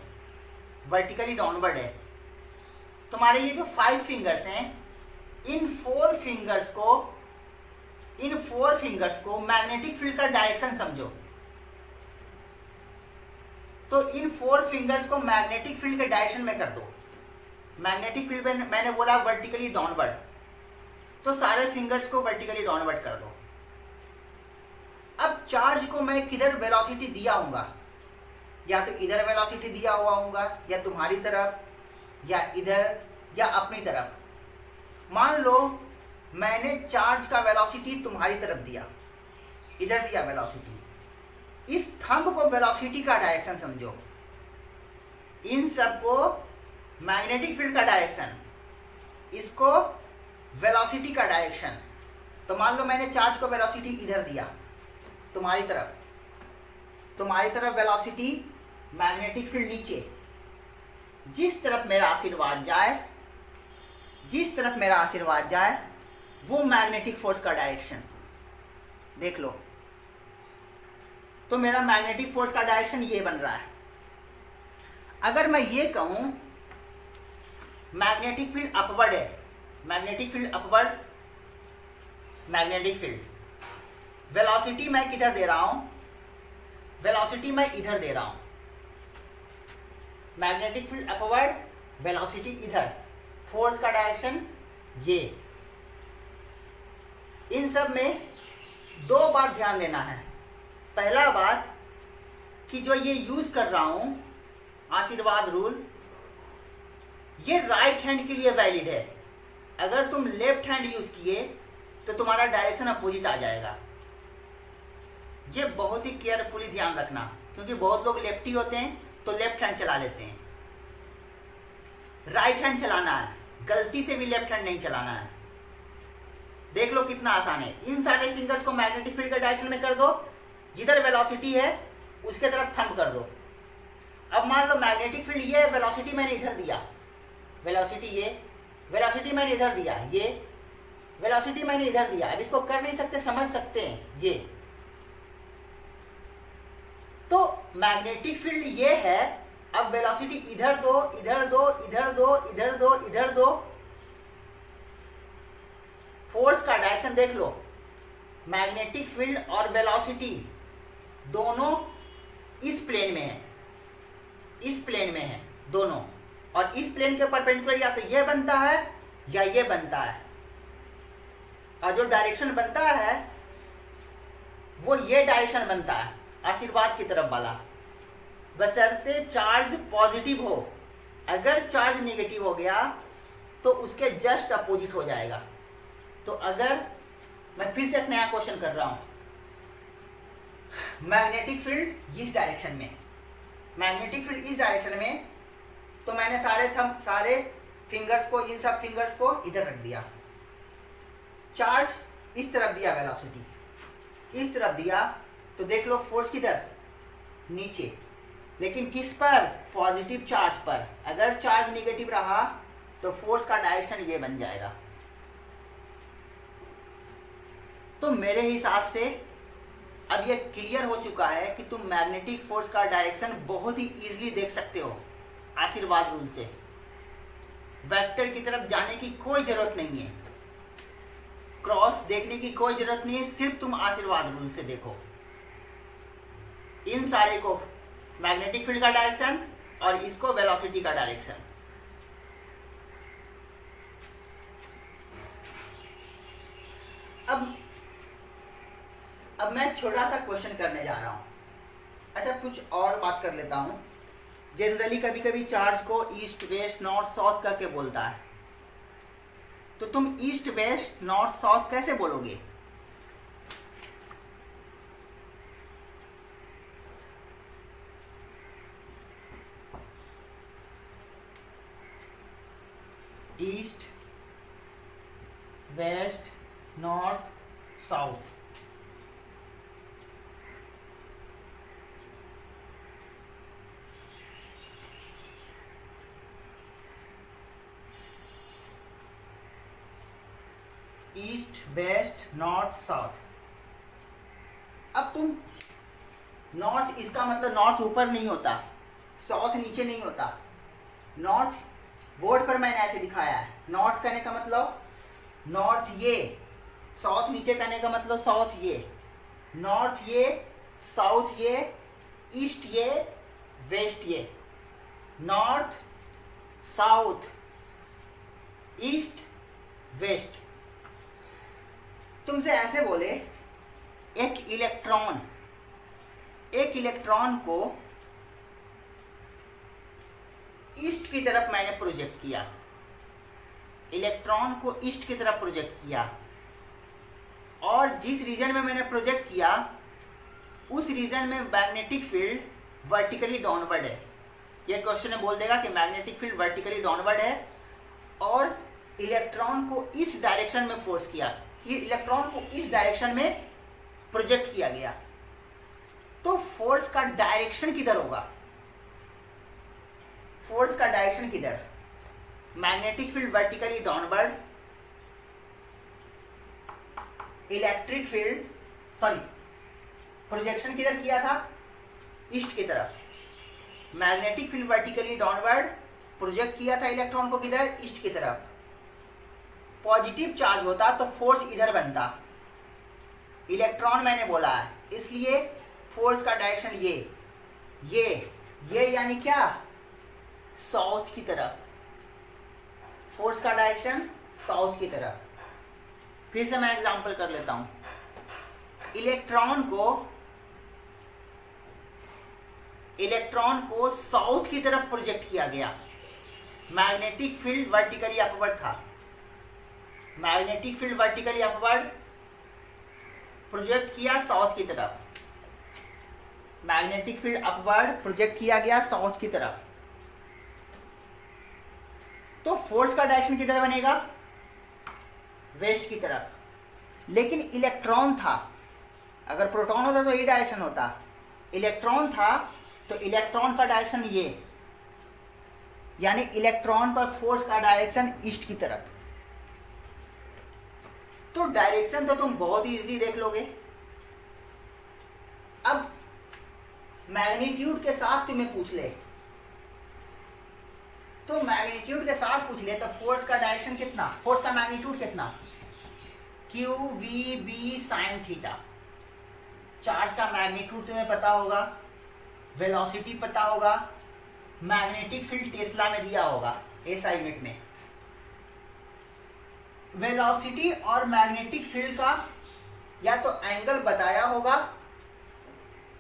वर्टिकली डाउनवर्ड है। तुम्हारे ये जो 5 फिंगर्स हैं, इन 4 फिंगर्स को मैग्नेटिक फील्ड का डायरेक्शन समझो। तो इन 4 फिंगर्स को मैग्नेटिक फील्ड के डायरेक्शन में कर दो। मैग्नेटिक फील्ड में मैंने बोला वर्टिकली डाउनवर्ड, तो सारे फिंगर्स को वर्टिकली डाउनवर्ड कर दो। अब चार्ज को मैं किधर वेलोसिटी दिया हूँगा, या तो इधर वेलोसिटी दिया हुआ होगा, या तुम्हारी तरफ, या इधर, या अपनी तरफ। मान लो मैंने चार्ज का वेलोसिटी तुम्हारी तरफ दिया, इधर दिया वेलोसिटी। इस थंब को वेलोसिटी का डायरेक्शन समझो, इन सब को मैग्नेटिक फील्ड का डायरेक्शन, इसको वेलोसिटी का डायरेक्शन। तो मान लो मैंने चार्ज को वेलोसिटी इधर दिया, तुम्हारी तरफ वेलोसिटी, मैग्नेटिक फील्ड नीचे। जिस तरफ मेरा आशीर्वाद जाए वो मैग्नेटिक फोर्स का डायरेक्शन। देख लो, तो मेरा मैग्नेटिक फोर्स का डायरेक्शन ये बन रहा है। अगर मैं ये कहूं मैग्नेटिक फील्ड अपवर्ड है, magnetic field upward, magnetic field, velocity मैं किधर दे रहा हूं, वेलोसिटी मैं इधर दे रहा हूं। मैग्नेटिक फील्ड अपवर्ड, वेलोसिटी इधर, फोर्स का डायरेक्शन ये। इन सब में 2 बात ध्यान देना है। पहला बात कि जो ये यूज कर रहा हूं आशीर्वाद रूल, ये राइट हैंड के लिए वैलिड है। अगर तुम लेफ्ट हैंड यूज किए तो तुम्हारा डायरेक्शन अपोजिट आ जाएगा। ये बहुत ही केयरफुली ध्यान रखना, क्योंकि बहुत लोग लेफ्टी होते हैं तो लेफ्ट हैंड चला लेते हैं। राइट हैंड चलाना है, गलती से भी लेफ्ट हैंड नहीं चलाना है। देख लो कितना आसान है। इन सारे फिंगर्स को मैग्नेटिक फील्ड के डायरेक्शन में कर दो, जिधर वेलोसिटी है उसके तरफ थंब कर दो। अब मान लो मैग्नेटिक फील्ड ये, वेलोसिटी मैंने इधर दिया, वेलोसिटी ये, वेलोसिटी मैंने इधर दिया ये, वेलोसिटी मैंने इधर दिया, अब इसको कर नहीं सकते, समझ सकते हैं ये। तो मैग्नेटिक फील्ड ये है, अब वेलोसिटी इधर दो, इधर दो, इधर दो, इधर दो, इधर दो, फोर्स का डायरेक्शन देख लो। मैग्नेटिक फील्ड और वेलोसिटी दोनों इस प्लेन में है, इस प्लेन में है दोनों, और इस प्लेन के परपेंडिकुलर या तो ये बनता है या ये बनता है, और जो डायरेक्शन बनता है वो ये डायरेक्शन बनता है, आशीर्वाद की तरफ वाला, बशर्ते चार्ज पॉजिटिव हो। अगर चार्ज नेगेटिव हो गया तो उसके जस्ट अपोजिट हो जाएगा। तो अगर मैं फिर से एक नया क्वेश्चन कर रहा हूं, मैग्नेटिक फील्ड इस डायरेक्शन में, मैग्नेटिक फील्ड इस डायरेक्शन में, तो मैंने सारे फिंगर्स को, इन सब फिंगर्स को इधर रख दिया, चार्ज इस तरफ दिया, वेलोसिटी इस तरफ दिया, तो देख लो फोर्स किधर, नीचे, लेकिन किस पर, पॉजिटिव चार्ज पर। अगर चार्ज नेगेटिव रहा तो फोर्स का डायरेक्शन ये बन जाएगा। तो मेरे हिसाब से अब ये क्लियर हो चुका है कि तुम मैग्नेटिक फोर्स का डायरेक्शन बहुत ही इजीली देख सकते हो आशीर्वाद रूल से। वेक्टर की तरफ जाने की कोई जरूरत नहीं है, क्रॉस देखने की कोई जरूरत नहीं है, सिर्फ तुम आशीर्वाद रूल से देखो इन सारे को, मैग्नेटिक फील्ड का डायरेक्शन और इसको वेलोसिटी का डायरेक्शन। अब मैं छोटा सा क्वेश्चन करने जा रहा हूं। अच्छा, कुछ और बात कर लेता हूं। जनरली कभी कभी चार्ज को ईस्ट वेस्ट नॉर्थ साउथ करके बोलता है, तो तुम ईस्ट वेस्ट नॉर्थ साउथ कैसे बोलोगे? East west north south, east west north south. अब तुम नॉर्थ, इसका मतलब नॉर्थ ऊपर नहीं होता, साउथ नीचे नहीं होता। नॉर्थ बोर्ड पर मैंने ऐसे दिखाया है, नॉर्थ कहने का मतलब नॉर्थ ये, साउथ नीचे कहने का मतलब साउथ ये, नॉर्थ ये, साउथ ये, ईस्ट ये, वेस्ट ये, नॉर्थ साउथ ईस्ट वेस्ट। तुमसे ऐसे बोले एक इलेक्ट्रॉन को ईस्ट की तरफ मैंने प्रोजेक्ट किया, इलेक्ट्रॉन को ईस्ट की तरफ प्रोजेक्ट किया, और जिस रीजन में मैंने प्रोजेक्ट किया उस रीजन में मैग्नेटिक फील्ड वर्टिकली डाउनवर्ड है। यह क्वेश्चन में बोल देगा कि मैग्नेटिक फील्ड वर्टिकली डाउनवर्ड है और इलेक्ट्रॉन को इस डायरेक्शन में फोर्स किया, ये इलेक्ट्रॉन को इस डायरेक्शन में प्रोजेक्ट किया गया, तो फोर्स का डायरेक्शन किधर होगा? फोर्स का डायरेक्शन किधर? Magnetic field vertically downward, electric field, sorry projection किधर किया था? ईस्ट की तरफ। Magnetic field vertically downward, project किया था इलेक्ट्रॉन को किधर? ईस्ट की तरफ। पॉजिटिव चार्ज होता तो फोर्स इधर बनता, इलेक्ट्रॉन मैंने बोला है, इसलिए फोर्स का डायरेक्शन ये यानी क्या? साउथ की तरफ। फोर्स का डायरेक्शन साउथ की तरफ। फिर से मैं एग्जांपल कर लेता हूं। इलेक्ट्रॉन को साउथ की तरफ प्रोजेक्ट किया गया, मैग्नेटिक फील्ड वर्टिकली अपवर्ड था, magnetic field vertically upward project किया साउथ की तरफ, मैग्नेटिक फील्ड अपवर्ड प्रोजेक्ट किया गया साउथ की तरफ, तो फोर्स का डायरेक्शन किधर बनेगा? वेस्ट की तरफ। लेकिन इलेक्ट्रॉन था, अगर प्रोटॉन होता तो ये डायरेक्शन होता, इलेक्ट्रॉन था तो इलेक्ट्रॉन का डायरेक्शन ये, यानी इलेक्ट्रॉन पर फोर्स का डायरेक्शन ईस्ट की तरफ। तो डायरेक्शन तो तुम बहुत ही इजीली देख लोगे। अब मैग्नीट्यूड के साथ तुम्हें पूछ ले, तो मैग्नीट्यूड के साथ पूछ ले तो फोर्स का डायरेक्शन कितना, फोर्स का मैग्नीट्यूड कितना, Q V B sine theta. Charge का मैग्नीट्यूड तुम्हें पता होगा, वेलोसिटी पता होगा, मैग्नेटिक फील्ड टेस्ला में दिया होगा एसआई यूनिट में। वेलोसिटी और मैग्नेटिक फील्ड का या तो एंगल बताया होगा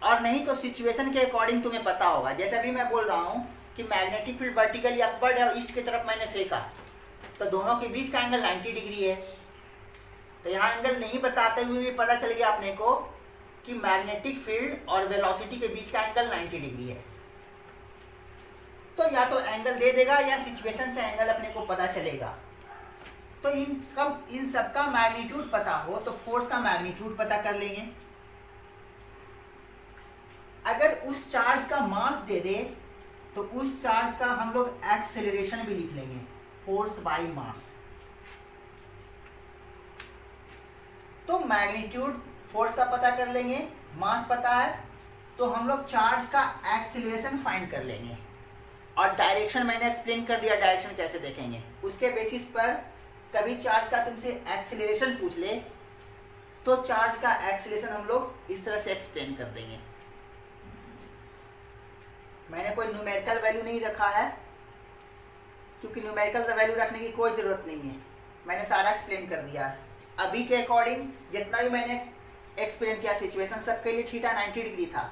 और नहीं तो सिचुएशन के अकॉर्डिंग तुम्हें पता होगा। जैसे अभी मैं बोल रहा हूं कि मैग्नेटिक फील्ड वर्टिकली अपवर्ड है और ईस्ट की तरफ मैंने फेंका, तो दोनों के बीच का एंगल 90 डिग्री है। तो यहाँ एंगल नहीं बताते हुए भी पता चल गया अपने को कि मैग्नेटिक फील्ड और वेलोसिटी के बीच का एंगल 90 डिग्री है। तो या तो एंगल दे देगा या सिचुएशन से एंगल अपने को पता चलेगा। तो इन सब का मैग्नीट्यूड पता हो तो फोर्स का मैग्नीट्यूड पता कर लेंगे। अगर उस चार्ज का मास दे दे तो उस चार्ज का हम लोग एक्सेलरेशन भी लिख लेंगे, फोर्स बाय मास। तो मैग्नीट्यूड फोर्स का पता कर लेंगे, मास पता है तो हम लोग चार्ज का एक्सेलरेशन फाइंड कर लेंगे। और डायरेक्शन मैंने एक्सप्लेन कर दिया, डायरेक्शन कैसे देखेंगे। उसके बेसिस पर कभी चार्ज का तुमसे एक्सेलरेशन पूछ ले तो चार्ज का एक्सेलरेशन हम लोग इस तरह से एक्सप्लेन कर देंगे। मैंने कोई न्यूमेरिकल वैल्यू नहीं रखा है क्योंकि न्यूमेरिकल वैल्यू रखने की कोई ज़रूरत नहीं है, मैंने सारा एक्सप्लेन कर दिया है। अभी के अकॉर्डिंग जितना भी मैंने एक्सप्लेन किया सिचुएशन सबके लिए थीटा 90 डिग्री था,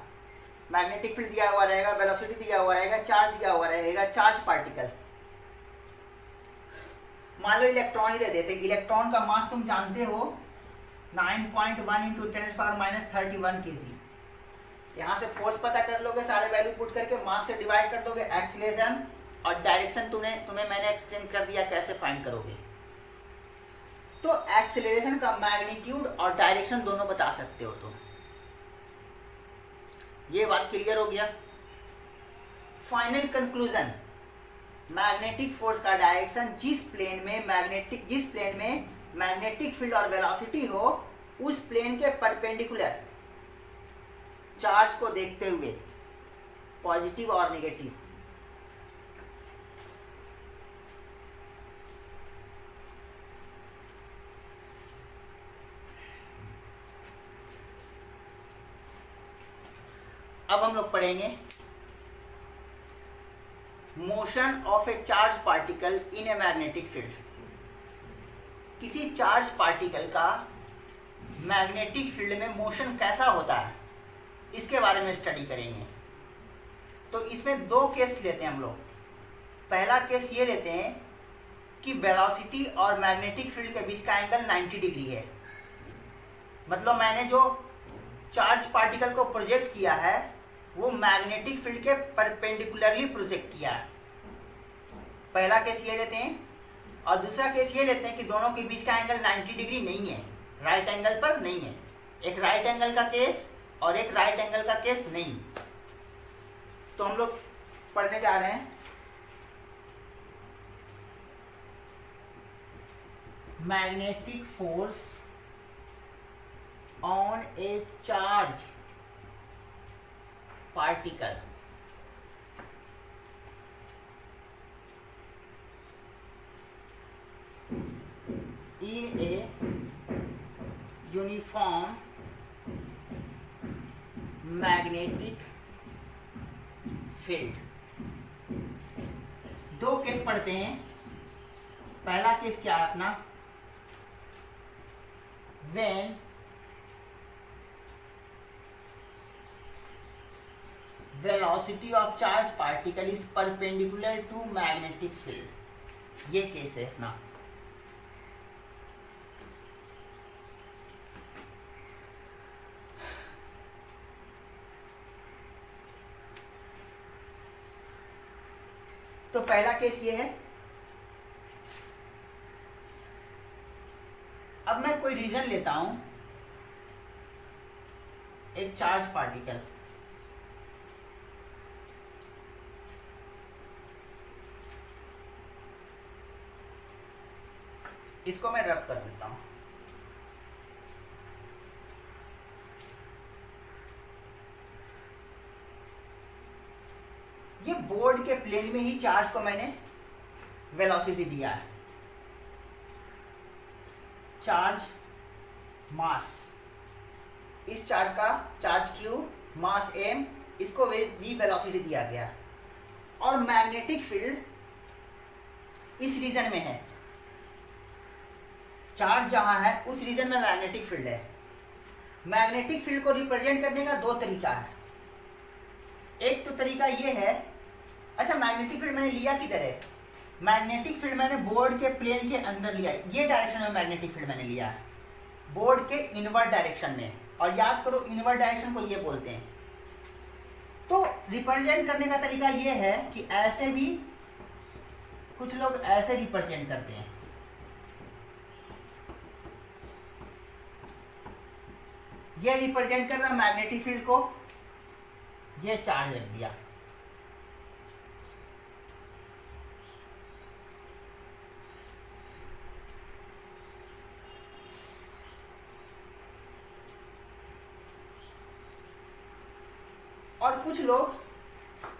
मैग्नेटिक फील्ड दिया हुआ रहेगा, वेलोसिटी दिया हुआ रहेगा, चार्ज दिया हुआ रहेगा, चार्ज पार्टिकल। मान लो इलेक्ट्रॉन ही दे देते, इलेक्ट्रॉन का मास तुम जानते हो 9.1 × 10⁻31 kg। यहाँ से फोर्स पता कर लोगे, सारे वैल्यू पुट करके मास से डिवाइड कर दोगे, एक्सीलरेशन और डायरेक्शन तुम्हें मैंने एक्सप्लेन कर दिया कैसे फाइंड करोगे। तो एक्सीलरेशन का मैग्नीट्यूड और डायरेक्शन दोनों बता सकते हो तुम। ये बात क्लियर हो गया। फाइनल कंक्लूजन, मैग्नेटिक फोर्स का डायरेक्शन जिस प्लेन में मैग्नेटिक फील्ड और वेलोसिटी हो उस प्लेन के परपेंडिकुलर चार्ज को देखते हुए, पॉजिटिव और नेगेटिव, अब हम लोग पढ़ेंगे motion of A charge particle in a magnetic field. किसी चार्ज पार्टिकल का मैग्नेटिक फील्ड में मोशन कैसा होता है इसके बारे में स्टडी करेंगे। तो इसमें दो केस लेते हैं हम लोग। पहला केस ये लेते हैं कि वेलोसिटी और मैग्नेटिक फील्ड के बीच का एंगल 90 डिग्री है, मतलब मैंने जो चार्ज पार्टिकल को प्रोजेक्ट किया है वो मैग्नेटिक फील्ड के परपेंडिकुलरली प्रोजेक्ट किया है। पहला केस ये लेते हैं। और दूसरा केस ये लेते हैं कि दोनों के बीच का एंगल 90 डिग्री नहीं है, राइट एंगल पर नहीं है। एक राइट एंगल का केस और एक राइट एंगल का केस नहीं। तो हम लोग पढ़ने जा रहे हैं magnetic force on A charge particle in a uniform magnetic field। दो केस पढ़ते हैं। पहला केस क्या है अपना, when velocity of charge particle is perpendicular to magnetic field। ये केस है अपना। तो पहला केस ये है। अब मैं कोई रीजन लेता हूं, एक चार्ज पार्टिकल, इसको मैं रब कर देता हूं। ये बोर्ड के प्लेन में ही चार्ज को मैंने वेलोसिटी दिया है, चार्ज मास, इस चार्ज का चार्ज q मास m, इसको v वेलोसिटी दिया गया। और मैग्नेटिक फील्ड इस रीजन में है, चार्ज जहां है उस रीजन में मैग्नेटिक फील्ड है। मैग्नेटिक फील्ड को रिप्रेजेंट करने का दो तरीका है। एक तो तरीका ये है, अच्छा मैग्नेटिक फील्ड मैंने लिया किधर है, मैग्नेटिक फील्ड मैंने बोर्ड के प्लेन के अंदर लिया, ये डायरेक्शन में मैग्नेटिक फील्ड मैंने लिया है, बोर्ड के इनवर्ड डायरेक्शन में। और याद करो इनवर्ड डायरेक्शन को ये बोलते हैं। तो रिप्रेजेंट करने का तरीका ये है कि ऐसे भी कुछ लोग ऐसे रिप्रेजेंट करते हैं, ये रिप्रेजेंट कर रहा है मैग्नेटिक फील्ड को, ये चार्ज रख दिया। और कुछ लोग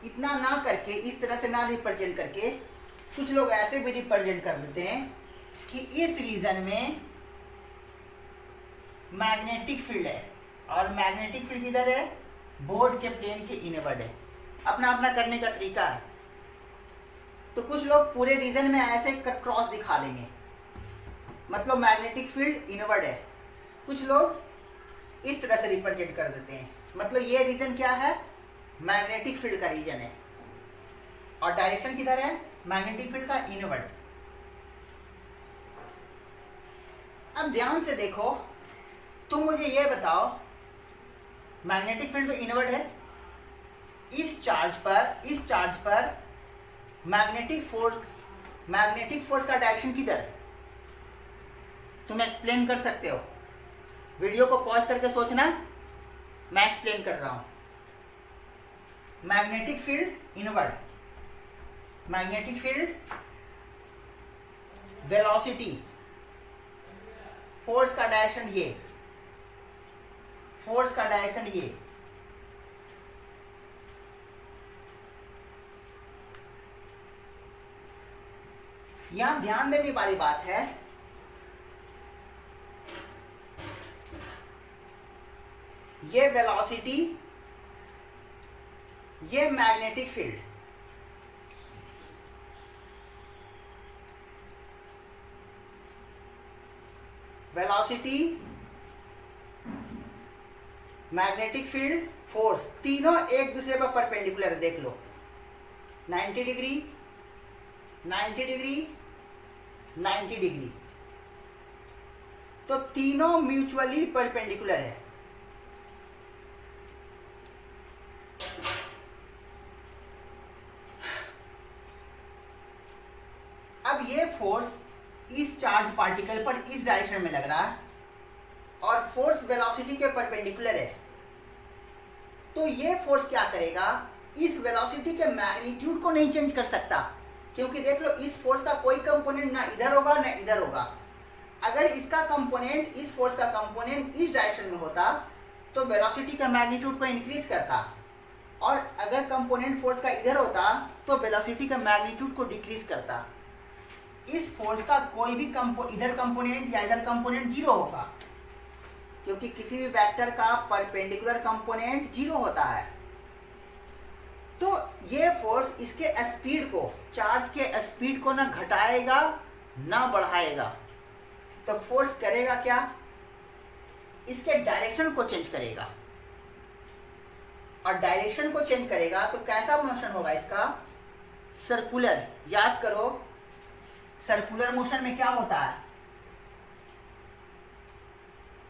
इतना ना करके, इस तरह से ना रिप्रेजेंट करके, कुछ लोग ऐसे भी रिप्रेजेंट कर देते हैं कि इस रीजन में मैग्नेटिक फील्ड है और मैग्नेटिक फील्ड किधर है, बोर्ड के प्लेन के इनवर्ड है। अपना अपना करने का तरीका है। तो कुछ लोग पूरे रीजन में ऐसे क्रॉस दिखा देंगे, मतलब मैग्नेटिक फील्ड इनवर्ड है। कुछ लोग इस तरह से रिप्रेजेंट कर देते हैं, मतलब ये रीजन क्या है, मैग्नेटिक फील्ड का रीजन है और डायरेक्शन किधर है, मैग्नेटिक फील्ड का इनवर्ड। अब ध्यान से देखो, तुम मुझे ये बताओ, मैग्नेटिक फील्ड तो इनवर्ड है, इस चार्ज पर मैग्नेटिक फोर्स का डायरेक्शन किधर, तुम एक्सप्लेन कर सकते हो। वीडियो को पॉज करके सोचना, मैं एक्सप्लेन कर रहा हूं। Magnetic field inward, magnetic field, velocity, force का डायरेक्शन ये, फोर्स का डायरेक्शन ये। यहां ध्यान देने वाली बात है, ये वेलोसिटी, ये magnetic field, velocity, magnetic field, force, तीनों एक दूसरे पर परपेंडिकुलर है। देख लो 90 डिग्री, 90 डिग्री, 90 डिग्री, तो तीनों म्यूचुअली परपेंडिकुलर है। अब ये फोर्स इस चार्ज पार्टिकल पर इस डायरेक्शन में लग रहा है और फोर्स वेलोसिटी के परपेंडिकुलर है। तो ये फोर्स क्या करेगा, इस वेलोसिटी के मैग्नीट्यूड को नहीं चेंज कर सकता, क्योंकि देख लो इस फोर्स का कोई कंपोनेंट ना इधर होगा ना इधर होगा। अगर इसका कंपोनेंट, इस फोर्स का कंपोनेंट इस डायरेक्शन में होता तो वेलोसिटी का मैग्नीट्यूड को इंक्रीज करता, और अगर कंपोनेंट फोर्स का इधर होता तो वेलोसिटी का मैग्नीट्यूड को डिक्रीज करता। इस फोर्स का कोई भी इधर कंपोनेंट या इधर कंपोनेंट जीरो होगा, क्योंकि किसी भी वेक्टर का परपेंडिकुलर कंपोनेंट जीरो होता है। तो ये फोर्स इसके स्पीड को, चार्ज के स्पीड को ना घटाएगा ना बढ़ाएगा। तो फोर्स करेगा क्या, इसके डायरेक्शन को चेंज करेगा, और डायरेक्शन को चेंज करेगा तो कैसा मोशन होगा इसका, सर्कुलर। याद करो सर्कुलर मोशन में क्या होता है,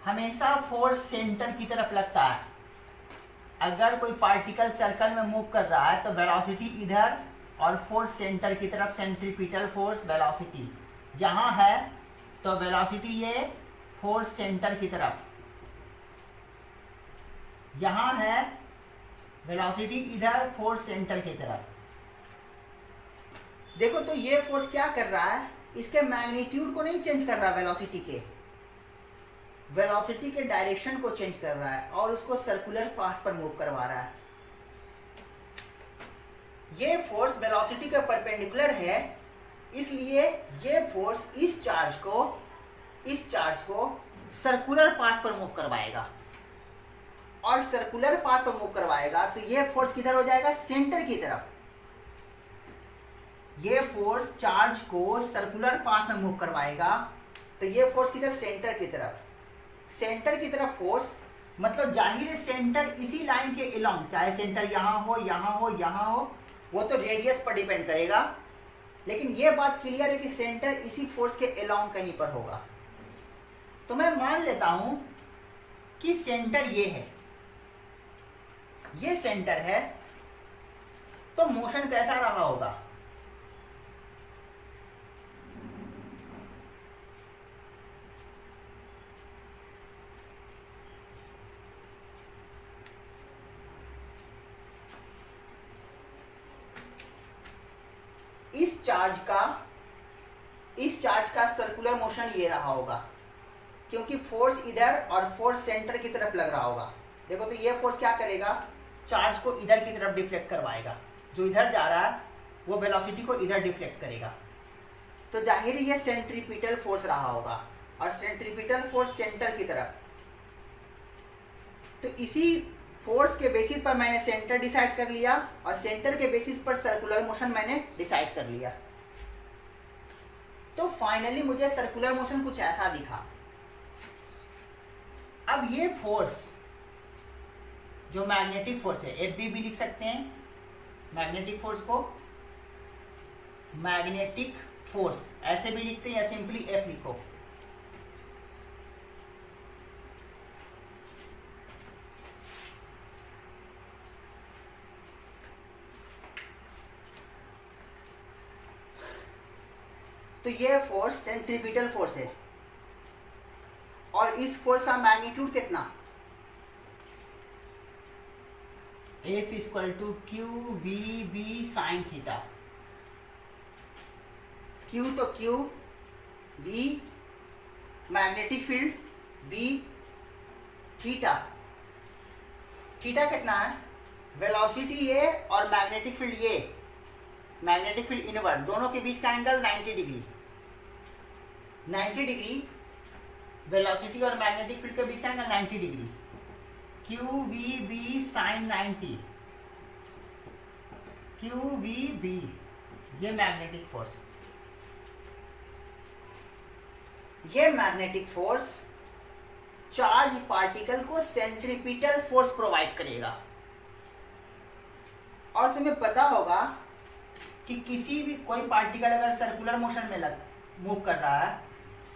हमेशा फोर्स सेंटर की तरफ लगता है। अगर कोई पार्टिकल सर्कल में मूव कर रहा है तो वेलोसिटी इधर और फोर्स सेंटर की तरफ, सेंट्रीपिटल फोर्स वेलोसिटी यहाँ है, तो वेलोसिटी ये फोर्स सेंटर की तरफ, यहाँ है वेलोसिटी इधर फोर्स सेंटर की तरफ। देखो तो ये फोर्स क्या कर रहा है, इसके मैग्नीट्यूड को नहीं चेंज कर रहा, वेलोसिटी के डायरेक्शन को चेंज कर रहा है और उसको सर्कुलर पाथ पर मूव करवा रहा है। ये फोर्स वेलोसिटी के परपेंडिकुलर है, इसलिए ये फोर्स इस चार्ज को सर्कुलर पाथ पर मूव करवाएगा, और सर्कुलर पाथ पर मूव करवाएगा तो ये फोर्स किधर हो जाएगा, सेंटर की तरफ। ये फोर्स चार्ज को सर्कुलर पाथ में मूव करवाएगा तो ये फोर्स किधर, सेंटर की तरफ। सेंटर की तरफ फोर्स मतलब जाहिर है सेंटर इसी लाइन के अलोंग, चाहे सेंटर यहाँ हो यहाँ हो यहाँ हो, वो तो रेडियस पर डिपेंड करेगा, लेकिन ये बात क्लियर है कि सेंटर इसी फोर्स के अलोंग कहीं पर होगा। तो मैं मान लेता हूं कि सेंटर ये है, ये सेंटर है, तो मोशन कैसा रहा होगा, इस चार्ज का सर्कुलर मोशन ये रहा होगा, क्योंकि फोर्स इधर और फोर्स सेंटर की तरफ लग रहा होगा। देखो तो ये फोर्स क्या करेगा, चार्ज को इधर की तरफ डिफ्लेक्ट करवाएगा, जो इधर जा रहा है वो वेलोसिटी को इधर डिफ्लेक्ट करेगा। तो जाहिर ये सेंट्रीपिटल फोर्स रहा होगा, और सेंट्रीपिटल फोर्स सेंटर की तरफ। तो इसी फोर्स के बेसिस पर मैंने सेंटर डिसाइड कर लिया, और सेंटर के बेसिस पर सर्कुलर मोशन मैंने डिसाइड कर लिया। तो फाइनली मुझे सर्कुलर मोशन कुछ ऐसा दिखा। अब ये फोर्स जो मैग्नेटिक फोर्स है, एफ बी लिख सकते हैं मैग्नेटिक फोर्स को, मैग्नेटिक फोर्स ऐसे भी लिखते हैं या सिंपली एफ लिखो। तो ये फोर्स सेंट्रीपिटल फोर्स है, और इस फोर्स का मैग्नीट्यूड कितना, F equal to Q B B sine theta. Q तो Q, B magnetic field, B theta. Theta कितना है, वेलोसिटी ये और मैग्नेटिक फील्ड ये, मैग्नेटिक फील्ड इनवर्ट, दोनों के बीच का एंगल 90 डिग्री। 90 डिग्री वेलोसिटी और मैग्नेटिक फील्ड के बीच का angle 90 degree. Q V B sine 90, Q V B, ये मैग्नेटिक फोर्स। ये मैग्नेटिक फोर्स चार्ज पार्टिकल को सेंट्रीपिटल फोर्स प्रोवाइड करेगा। और तुम्हें पता होगा कि किसी भी कोई पार्टिकल अगर सर्कुलर मोशन में मूव कर रहा है,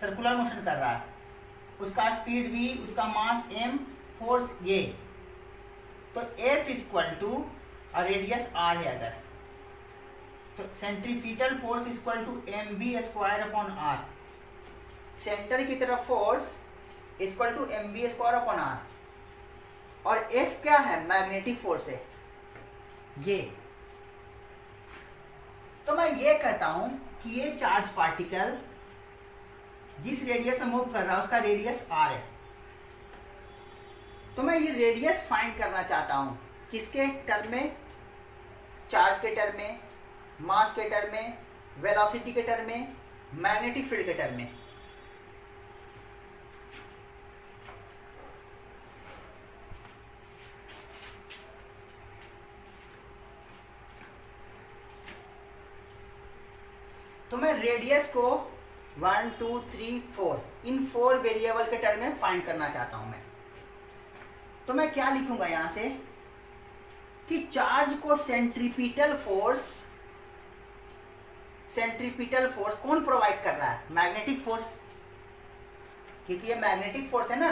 सर्कुलर मोशन कर रहा है, उसका स्पीड v, उसका मास m, फोर्स ये, तो F इक्वल टू और रेडियस r है अगर, तो centripetal force equal to mb square upon r। Centre की तरफ force equal to mb square upon r, और F क्या है, मैग्नेटिक फोर्स है ये। तो मैं ये कहता हूं कि ये चार्ज पार्टिकल जिस रेडियस से मूव कर रहा है उसका रेडियस r है। तो मैं ये रेडियस फाइंड करना चाहता हूं, किसके टर्म में, चार्ज के टर्म में, मास के टर्म में, वेलोसिटी के टर्म में, मैग्नेटिक फील्ड के टर्म में। तो मैं रेडियस को 1 2 3 4 इन 4 वेरिएबल के टर्म में फाइंड करना चाहता हूं मैं। तो मैं क्या लिखूंगा यहां से कि चार्ज को सेंट्रीपिटल फोर्स कौन प्रोवाइड कर रहा है, मैग्नेटिक फोर्स, क्योंकि ये मैग्नेटिक फोर्स है ना।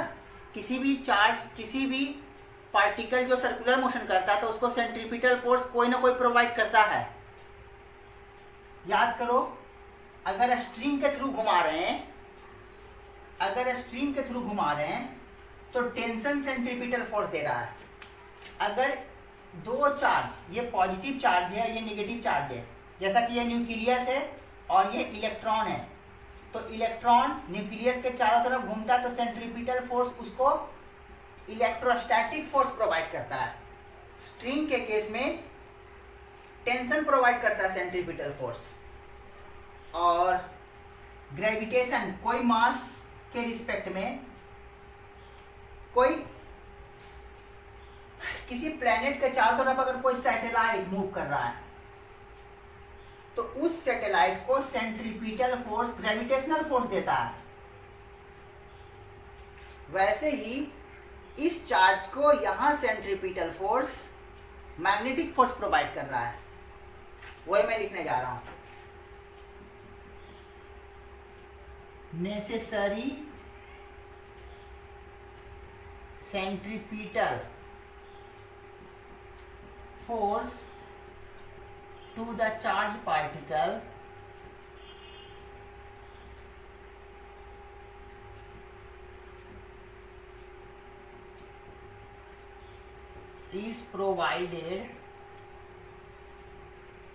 किसी भी चार्ज, किसी भी पार्टिकल जो सर्कुलर मोशन करता है तो उसको सेंट्रीपिटल फोर्स कोई ना कोई प्रोवाइड करता है। याद करो, अगर स्ट्रिंग के थ्रू घुमा रहे हैं, तो टेंशन सेंट्रीपिटल फोर्स दे रहा है। अगर दो चार्ज, ये पॉजिटिव चार्ज है, ये नेगेटिव चार्ज है, जैसा कि ये न्यूक्लियस है और ये इलेक्ट्रॉन है, तो इलेक्ट्रॉन न्यूक्लियस के चारों तरफ घूमता है, तो सेंट्रीपिटल फोर्स उसको इलेक्ट्रोस्टैटिक फोर्स प्रोवाइड करता है। स्ट्रिंग के केस में टेंशन प्रोवाइड करता है सेंट्रीपिटल फोर्स, और ग्रेविटेशन कोई मास के रिस्पेक्ट में, कोई किसी प्लेनेट के चारों तरफ अगर कोई सैटेलाइट मूव कर रहा है तो उस सैटेलाइट को सेंट्रीपिटल फोर्स ग्रेविटेशनल फोर्स देता है। वैसे ही इस चार्ज को यहां centripetal force magnetic force provide कर रहा है। वही मैं लिखने जा रहा हूं, necessary centripetal force to the charged particle is provided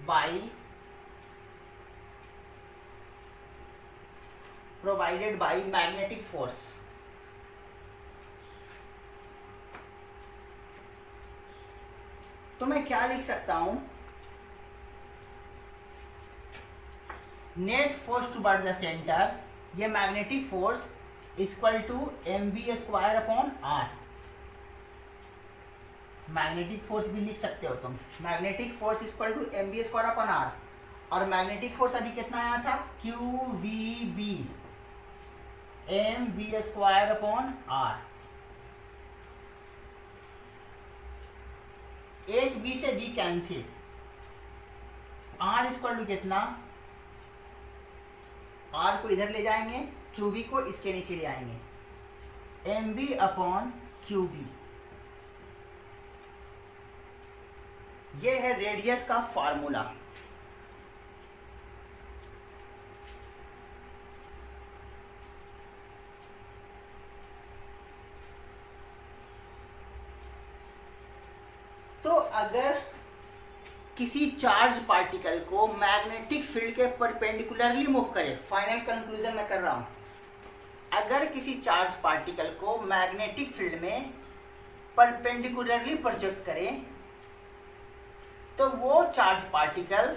by magnetic force। तो मैं क्या लिख सकता हूं, net force toward the center, ये magnetic force equal to mv square upon r। Magnetic force भी लिख सकते हो तुम, magnetic force equal to mv square upon r, और मैग्नेटिक फोर्स अभी कितना आया था, qvb mv square upon r। एक v से v cancel, r equal to कितना, r को इधर ले जाएंगे, qb को इसके नीचे ले आएंगे, mv अपॉन qb। ये है रेडियस का फॉर्मूला। तो अगर किसी चार्ज पार्टिकल को मैग्नेटिक फील्ड के परपेंडिकुलरली मूव करे, फाइनल कंक्लूजन में कर रहा हूं, अगर किसी चार्ज पार्टिकल को मैग्नेटिक फील्ड में परपेंडिकुलरली प्रोजेक्ट करें तो वो चार्ज पार्टिकल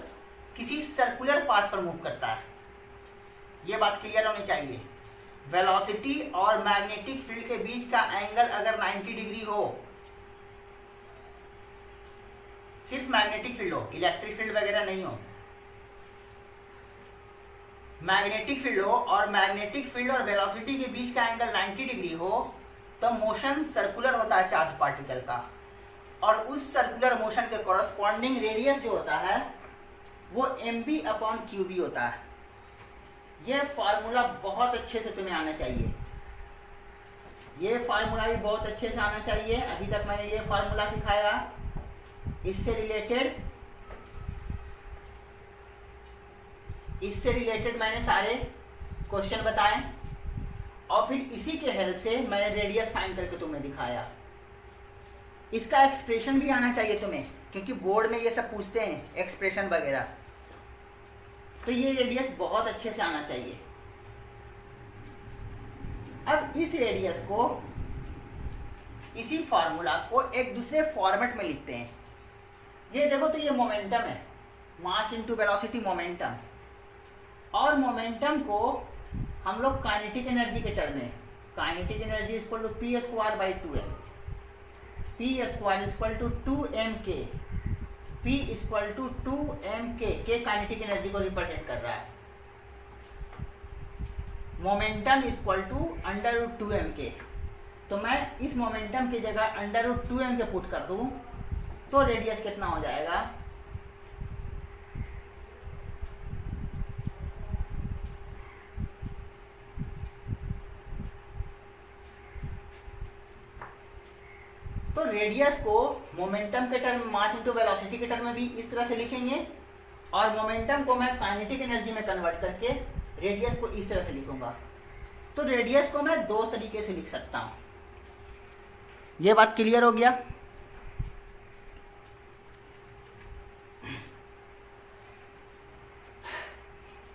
किसी सर्कुलर पाथ पर मूव करता है। ये बात क्लियर होनी चाहिए। वेलोसिटी और मैग्नेटिक फील्ड के बीच का एंगल अगर 90 डिग्री हो, सिर्फ मैग्नेटिक फील्ड हो, इलेक्ट्रिक फील्ड वगैरह नहीं हो, मैग्नेटिक फील्ड हो और मैग्नेटिक फील्ड और वेलोसिटी के बीच का एंगल 90 डिग्री हो, तो मोशन सर्कुलर होता है चार्ज पार्टिकल का, और उस सर्कुलर मोशन के कॉरस्पॉन्डिंग रेडियस जो होता है वो mv अपॉन qb होता है। यह फार्मूला बहुत अच्छे से तुम्हें आना चाहिए, ये फार्मूला भी बहुत अच्छे से आना चाहिए। अभी तक मैंने ये फार्मूला सिखाया, इससे रिलेटेड मैंने सारे क्वेश्चन बताए, और फिर इसी के हेल्प से मैंने रेडियस फाइंड करके तुम्हें दिखाया। इसका एक्सप्रेशन भी आना चाहिए तुम्हें, क्योंकि बोर्ड में ये सब पूछते हैं एक्सप्रेशन वगैरह, तो ये रेडियस बहुत अच्छे से आना चाहिए। अब इस रेडियस को, इसी फार्मूला को एक दूसरे फॉर्मेट में लिखते हैं। ये देखो, तो ये मोमेंटम है, मास इनटू वेलोसिटी मोमेंटम, और मोमेंटम को हम लोग काइनेटिक एनर्जी के टर्म में, kinetic energy equal to P square by 2m, P square equal to 2mk, P equal to 2mk के काइनेटिक एनर्जी को रिप्रेजेंट कर रहा है। मोमेंटम इक्वल टू √2mk, तो मैं इस मोमेंटम की जगह √2mk पुट कर दूं तो रेडियस कितना हो जाएगा, तो रेडियस को मोमेंटम के टर्म, मास इनटू वेलोसिटी के टर्म में भी इस तरह से लिखेंगे, और मोमेंटम को मैं काइनेटिक एनर्जी में कन्वर्ट करके रेडियस को इस तरह से लिखूंगा। तो रेडियस को मैं दो तरीके से लिख सकता हूं। ये बात क्लियर हो गया?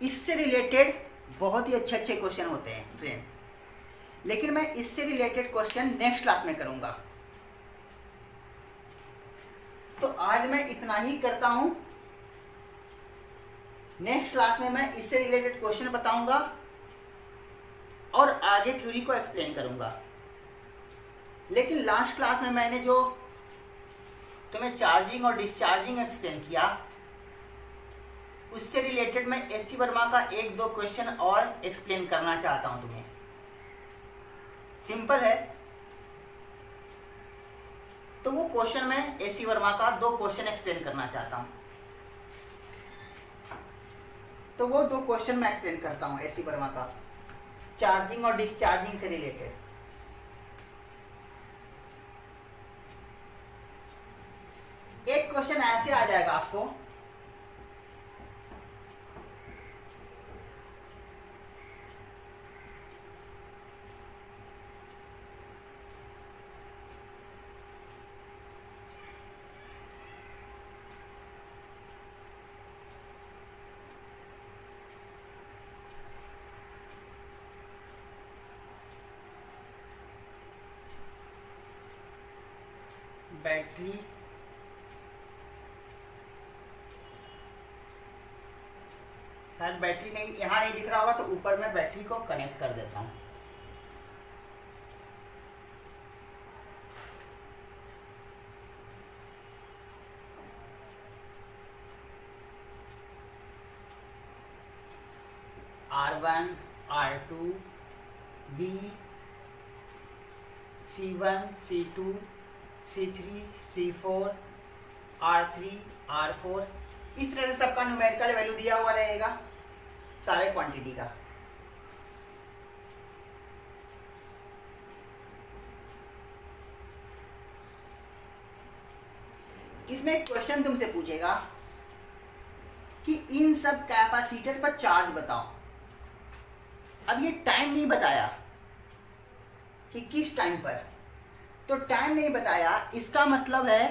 इससे रिलेटेड बहुत ही अच्छे अच्छे क्वेश्चन होते हैं फ्रेंड, लेकिन मैं इससे रिलेटेड क्वेश्चन नेक्स्ट क्लास में करूंगा। तो आज मैं इतना ही करता हूं। नेक्स्ट क्लास में मैं इससे रिलेटेड क्वेश्चन बताऊंगा और आगे थ्योरी को एक्सप्लेन करूंगा। लेकिन लास्ट क्लास में मैंने जो तुम्हें चार्जिंग और डिस्चार्जिंग एक्सप्लेन किया, उससे रिलेटेड मैं एस सी वर्मा का एक दो क्वेश्चन और एक्सप्लेन करना चाहता हूं तुम्हें। सिंपल है, तो वो क्वेश्चन मैं एस सी वर्मा का दो क्वेश्चन एक्सप्लेन करना चाहता हूं। तो वो दो क्वेश्चन मैं एक्सप्लेन करता हूं एस सी वर्मा का, चार्जिंग और डिस्चार्जिंग से रिलेटेड। एक क्वेश्चन ऐसे आ जाएगा आपको, बैटरी शायद बैटरी नहीं, यहाँ नहीं दिख रहा होगा, तो ऊपर मैं बैटरी को कनेक्ट कर देता हूँ। R1, R2, V, C1, C2, C3, C4, R3, R4, इस तरह से सबका न्यूमेरिकल वैल्यू दिया हुआ रहेगा सारे क्वांटिटी का। इसमें एक क्वेश्चन तुमसे पूछेगा कि इन सब कैपेसिटर पर चार्ज बताओ। अब ये टाइम नहीं बताया कि किस टाइम पर, तो टाइम नहीं बताया, इसका मतलब है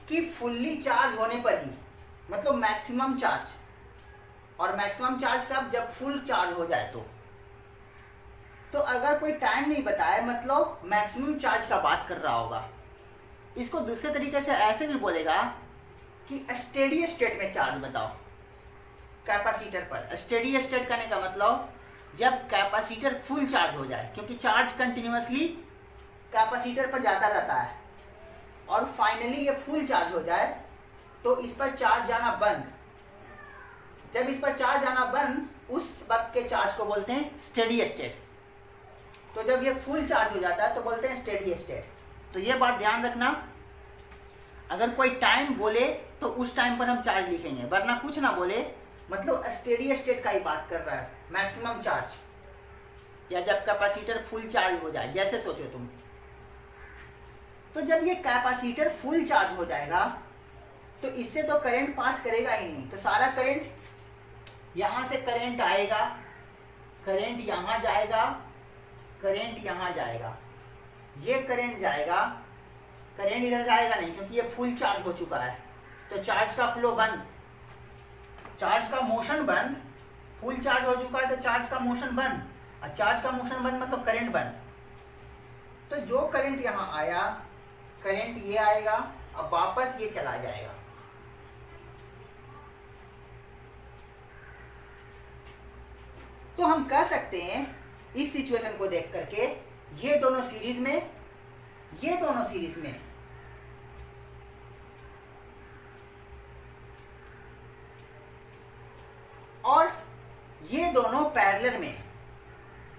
कि फुल्ली चार्ज होने पर ही, मतलब मैक्सिमम चार्ज। और मैक्सिमम चार्ज कब? जब फुल चार्ज हो जाए। तो अगर कोई टाइम नहीं बताए मतलब मैक्सिमम चार्ज का बात कर रहा होगा। इसको दूसरे तरीके से ऐसे भी बोलेगा कि स्टेडी स्टेट में चार्ज बताओ कैपेसिटर पर। स्टेडी स्टेट करने का मतलब जब कैपेसिटर फुल चार्ज हो जाए, क्योंकि चार्ज कंटिन्यूअसली कैपेसिटर पर जाता रहता है और फाइनली ये फुल चार्ज हो जाए तो इस पर चार्ज जाना बंद। जब इस पर चार्ज जाना बंद, उस वक्त के चार्ज को बोलते हैं स्टेडी स्टेट। तो जब ये फुल चार्ज हो जाता है तो बोलते हैं स्टेडी स्टेट। तो ये बात ध्यान रखना, अगर कोई टाइम बोले तो उस टाइम पर हम चार्ज लिखेंगे, वरना कुछ ना बोले मतलब स्टेडी स्टेट का ही बात कर रहा है, मैक्सिमम चार्ज या जब कैपेसिटर फुल चार्ज हो जाए। जैसे सोचो तुम, तो जब ये कैपेसिटर फुल चार्ज हो जाएगा तो इससे तो करंट पास करेगा ही नहीं, तो सारा करंट यहां से करंट आएगा, करंट यहां जाएगा, करंट यहां जाएगा, ये करंट जाएगा, करंट इधर से आएगा नहीं क्योंकि ये फुल चार्ज हो चुका है। तो चार्ज का फ्लो बंद, चार्ज का मोशन बंद। फुल चार्ज हो चुका है तो चार्ज का मोशन बंद, और चार्ज का मोशन बंद मतलब करंट बंद। तो जो करंट यहां आया, करंट ये आएगा और वापस ये चला जाएगा। तो हम कह सकते हैं इस सिचुएशन को देख करके, ये दोनों सीरीज में, ये दोनों सीरीज में, और ये दोनों पैरेलल में,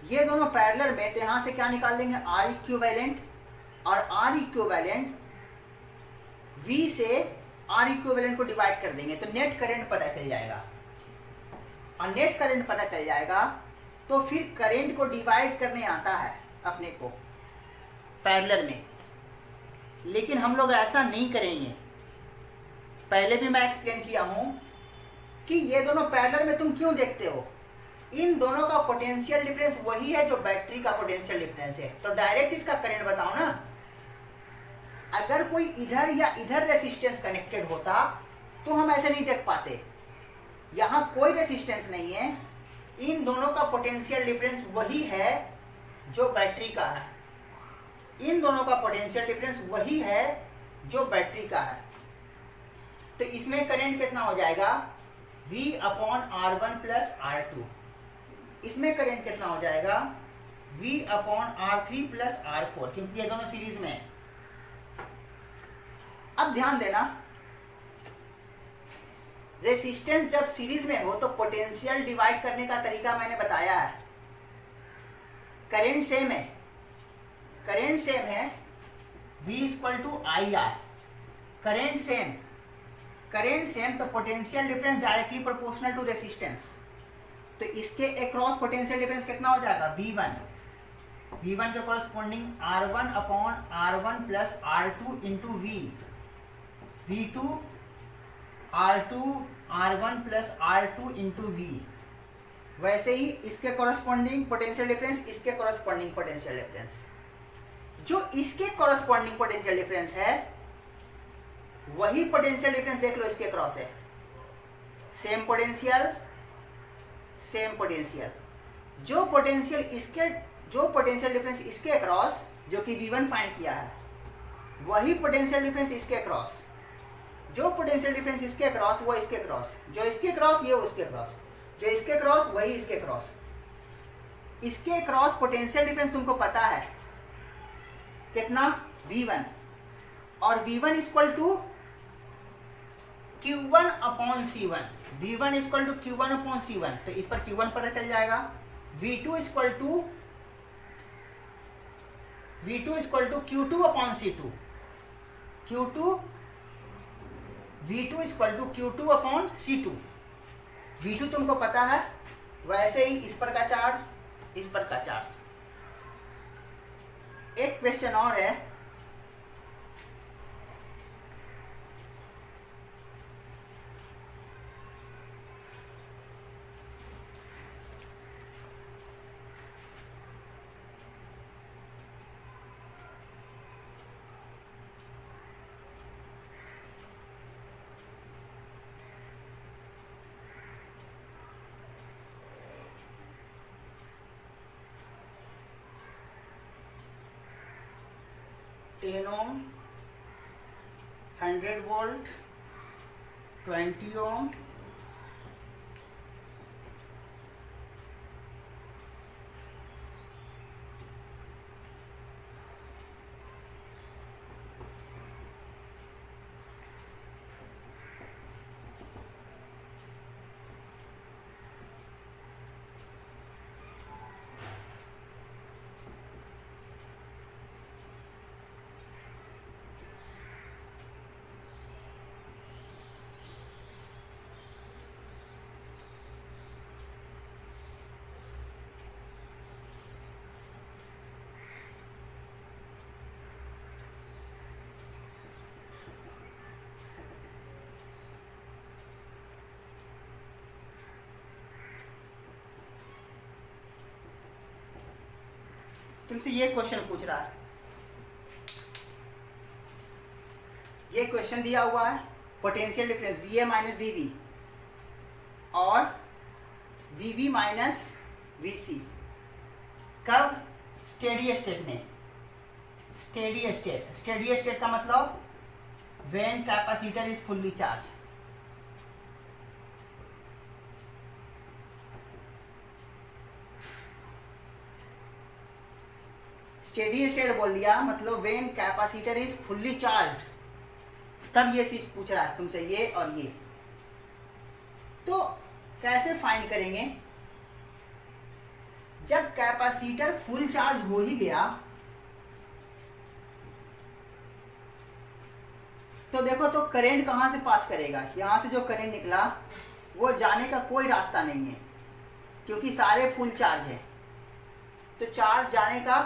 ये दोनों पैरेलल में, तो यहां से क्या निकाल लेंगे? आर इक्विवेलेंट, और आर इक्विवेलेंट V से आर इक्विवेलेंट को डिवाइड कर देंगे तो नेट करंट पता चल जाएगा। और नेट करंट पता चल जाएगा तो फिर करंट को डिवाइड करने आता है अपने को पैरेलल में। लेकिन हम लोग ऐसा नहीं करेंगे, पहले भी मैं एक्सप्लेन किया हूं कि ये दोनों पैरेलल में तुम क्यों देखते हो, इन दोनों का पोटेंशियल डिफरेंस वही है जो बैटरी का पोटेंशियल डिफरेंस है। तो डायरेक्ट इसका करंट बताओ ना। अगर कोई इधर या इधर रेसिस्टेंस कनेक्टेड होता तो हम ऐसे नहीं देख पाते। यहाँ कोई रेसिस्टेंस नहीं है, इन दोनों का पोटेंशियल डिफरेंस वही है जो बैटरी का है, इन दोनों का पोटेंशियल डिफरेंस वही है जो बैटरी का है। तो इसमें करंट कितना हो जाएगा? V upon R1 plus R2। इसमें करंट कितना हो जाएगा, V upon R3 plus R4, क्योंकि ये दोनों सीरीज में है। अब ध्यान देना, रेसिस्टेंस जब सीरीज में हो तो पोटेंशियल डिवाइड करने का तरीका मैंने बताया है। करंट सेम है, करंट सेम है, V equal to I R, current same, current same, तो potential difference directly proportional to resistance. तो इसके अक्रॉस पोटेंशियल डिफरेंस कितना हो जाएगा, V1, V1 के corresponding R1 upon R1 plus R2 into V, V2 R2 R1 plus R2 into V। वैसे ही इसके corresponding potential difference, इसके कॉरस्पॉन्डिंग पोटेंशियल डिफरेंस। जो इसके कॉरस्पॉन्डिंग पोटेंशियल डिफरेंस है वही पोटेंशियल डिफरेंस देख लो इसके क्रॉस है, सेम पोटेंशियल, सेम पोटेंशियल। जो पोटेंशियल इसके, जो पोटेंशियल डिफरेंस इसके क्रॉस जो कि V1 फाइंड किया है, वही पोटेंशियल डिफरेंस इसके क्रॉस, जो पोटेंशियल डिफरेंस इसके क्रॉस वो इसके क्रॉस, जो इसके क्रॉस ये उसके क्रॉस, जो इसके क्रॉस वही इसके क्रॉस। इसके क्रॉस पोटेंशियल डिफरेंस तुमको पता है कितना, V1, और V1 equal to Q1 upon C1, V1 equal to Q1 upon C1, तो इस पर Q1 पता चल जाएगा। V2 equal to Q2 upon C2, Q2, V2 equal to Q2 upon C2, V2 तुमको पता है। वैसे ही इस पर का चार्ज, इस पर का चार्ज। एक क्वेश्चन और है, टेन ओम, 100 वोल्ट, 20 ओम, तुमसे ये क्वेश्चन पूछ रहा है, ये क्वेश्चन दिया हुआ है potential difference VA minus VB और VB माइनस VC कब, स्टेडी स्टेट में। स्टेडी स्टेट, स्टेडी स्टेट का मतलब when capacitor is fully charge. Steady state बोल दिया मतलब when capacitor is fully charge, तब ये चीज पूछ रहा है तुमसे, ये और ये। तो कैसे फाइंड करेंगे, जब कैपेसिटर फुल चार्ज हो ही गया तो देखो, तो करंट कहां से पास करेगा, यहां से जो करंट निकला वो जाने का कोई रास्ता नहीं है क्योंकि सारे फुल चार्ज है, तो चार्ज जाने का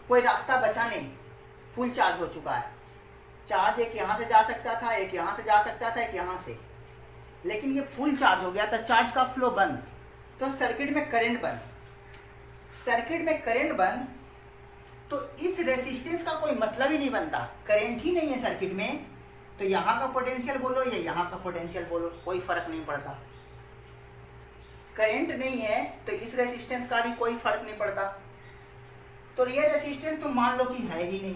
कोई रास्ता बचा नहीं, फुल चार्ज हो चुका है। चार्ज एक यहाँ से जा सकता था, एक यहाँ से जा सकता था, एक यहाँ से, लेकिन ये फुल चार्ज हो गया था, चार्ज का फ्लो बंद, तो सर्किट में करंट बंद। सर्किट में करंट बंद तो इस रेसिस्टेंस का कोई मतलब ही नहीं बनता, करंट ही नहीं है सर्किट में, तो यहाँ का पोटेंशियल बोलो या यहाँ का पोटेंशियल बोलो कोई फर्क नहीं पड़ता। करंट नहीं है तो इस रेसिस्टेंस का भी कोई फर्क नहीं पड़ता। तो ये रेसिस्टेंस तुम मान लो कि है ही नहीं,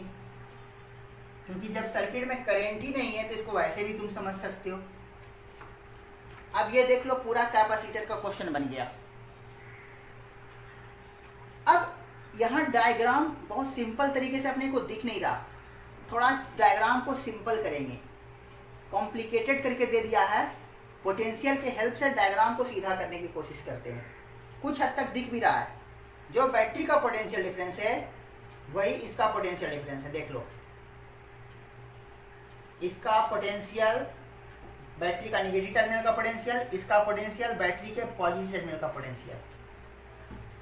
क्योंकि जब सर्किट में करंट ही नहीं है तो इसको वैसे भी तुम समझ सकते हो। अब ये देख लो पूरा कैपेसिटर का क्वेश्चन बन गया। अब यहाँ डायग्राम बहुत सिंपल तरीके से अपने को दिख नहीं रहा, थोड़ा डायग्राम को सिंपल करेंगे। कॉम्प्लिकेटेड करके दे दिया है, पोटेंशियल के हेल्प से डायग्राम को सीधा करने की कोशिश करते हैं। कुछ हद तक दिख भी रहा है, जो बैटरी का पोटेंशियल डिफरेंस है वही इसका पोटेंशियल डिफरेंस है। देख लो, इसका पोटेंशियल बैटरी का निगेटिव टर्मिनल का पोटेंशियल, इसका पोटेंशियल बैटरी के पॉजिटिव टर्मिनल का पोटेंशियल।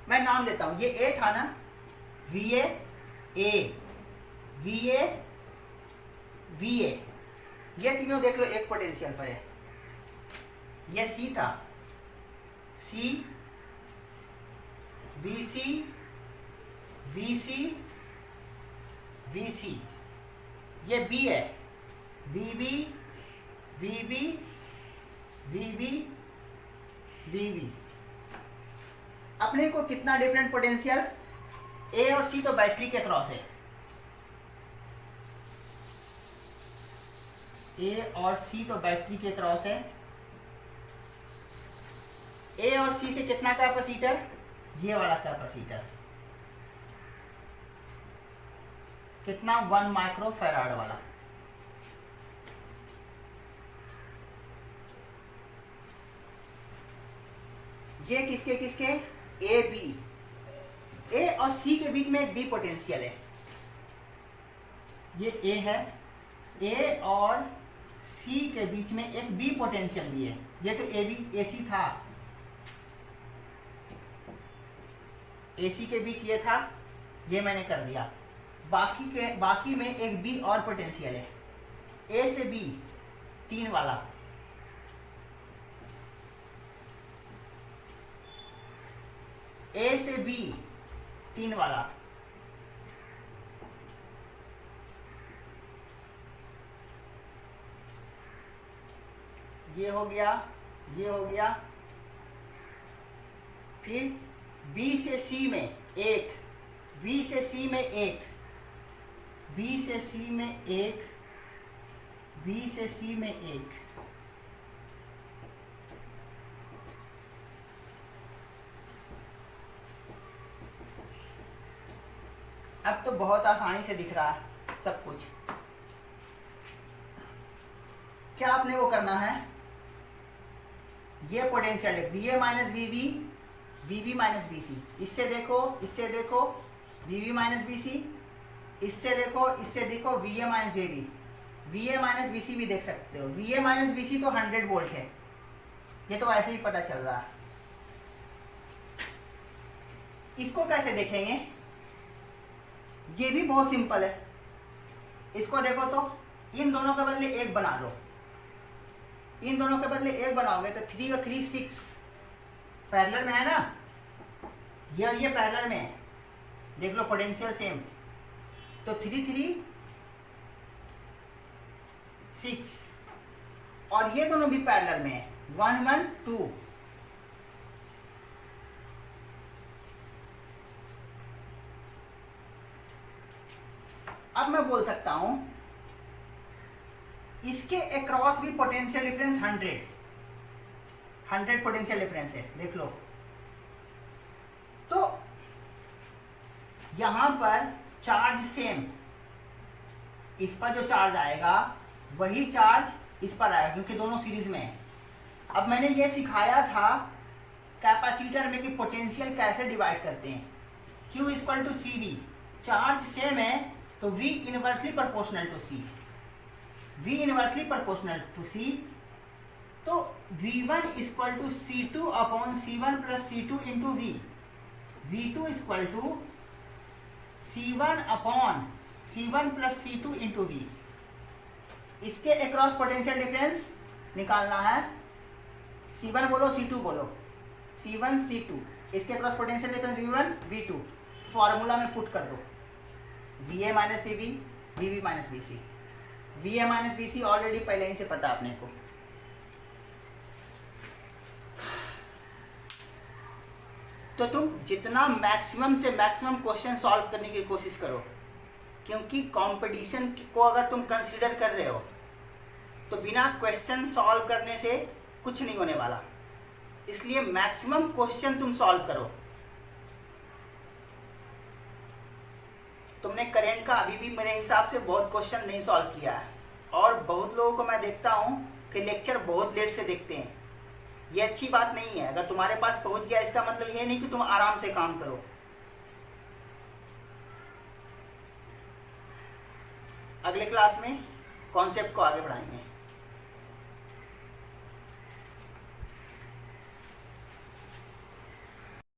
मैं नाम देता हूं, ये ए था ना, VA A, VA VA, ये तीनों देख लो एक पोटेंशियल पर है। ये C था, C VC VC VC, ये B है, VB VB VB VB। अपने को कितना डिफरेंट पोटेंशियल, A और C तो बैटरी के क्रॉस है, A और C तो बैटरी के क्रॉस है। A और C से कितना कैपेसिटर, ये वाला कैपेसिटर कितना, 1 माइक्रो फैराड वाला। ये किसके किसके, ए बी, ए और सी के बीच में एक बी पोटेंशियल है। ये ए है, ए और सी के बीच में एक बी पोटेंशियल भी है। ये तो ए बी, ए सी था, ए सी के बीच ये था, ये मैंने कर दिया। बाकी में एक बी और पोटेंशियल है, ए से बी 3 वाला, ए से बी 3 वाला। ये हो गया, ये हो गया। फिर बी से सी में एक, बी से सी में एक, बी से सी में एक, बी से सी में एक। अब तो बहुत आसानी से दिख रहा है सब कुछ। क्या आपने वो करना है, ये पोटेंशियल है VA minus VB, VB minus BC। इससे देखो, इससे देखो VB माइनस BC, इससे देखो, इससे देखो VA minus VB, VA minus BC भी देख सकते हो। VA माइनस BC तो 100 वोल्ट है, ये तो ऐसे ही पता चल रहा है। इसको कैसे देखेंगे, ये भी बहुत सिंपल है। इसको देखो तो इन दोनों के बदले एक बना दो, इन दोनों के बदले एक बनाओगे तो 3 और 3 6 पैरेलल में है ना, ये और ये पैरेलल में है। देख लो पोटेंशियल सेम, तो 3 3 6, और ये दोनों भी पैरेलल में है, 1 1 2। अब मैं बोल सकता हूं इसके अक्रॉस भी पोटेंशियल डिफरेंस 100 पोटेंशियल डिफरेंस है। देख लो, तो यहां पर चार्ज सेम, इस पर जो चार्ज आएगा वही चार्ज इस पर आएगा, क्योंकि दोनों सीरीज में है। अब मैंने ये सिखाया था कैपेसिटर में कि पोटेंशियल कैसे डिवाइड करते हैं। Q equal to CV, charge same है तो V inversely proportional to C, V inversely proportional to C, तो V1 equal to C2 upon C1 plus C2 into V, V2 equal to C1 upon C1 plus C2 into V। इसके across potential difference निकालना है, C1 बोलो C2 बोलो, C1 C2, इसके across potential difference V1 V2, formula में put कर दो, VA minus VB, VB minus VC। VA minus VC already पहले ही से पता अपने को। तो तुम जितना मैक्सिमम से मैक्सिमम क्वेश्चन सॉल्व करने की कोशिश करो, क्योंकि कंपटीशन को अगर तुम कंसीडर कर रहे हो तो बिना क्वेश्चन सॉल्व करने से कुछ नहीं होने वाला। इसलिए मैक्सिमम क्वेश्चन तुम सॉल्व करो। तुमने करंट का अभी भी मेरे हिसाब से बहुत क्वेश्चन नहीं सॉल्व किया है, और बहुत लोगों को मैं देखता हूँ कि लेक्चर बहुत लेट से देखते हैं। ये अच्छी बात नहीं है। अगर तुम्हारे पास पहुंच गया इसका मतलब ये नहीं कि तुम आराम से काम करो। अगले क्लास में कॉन्सेप्ट को आगे बढ़ाएंगे।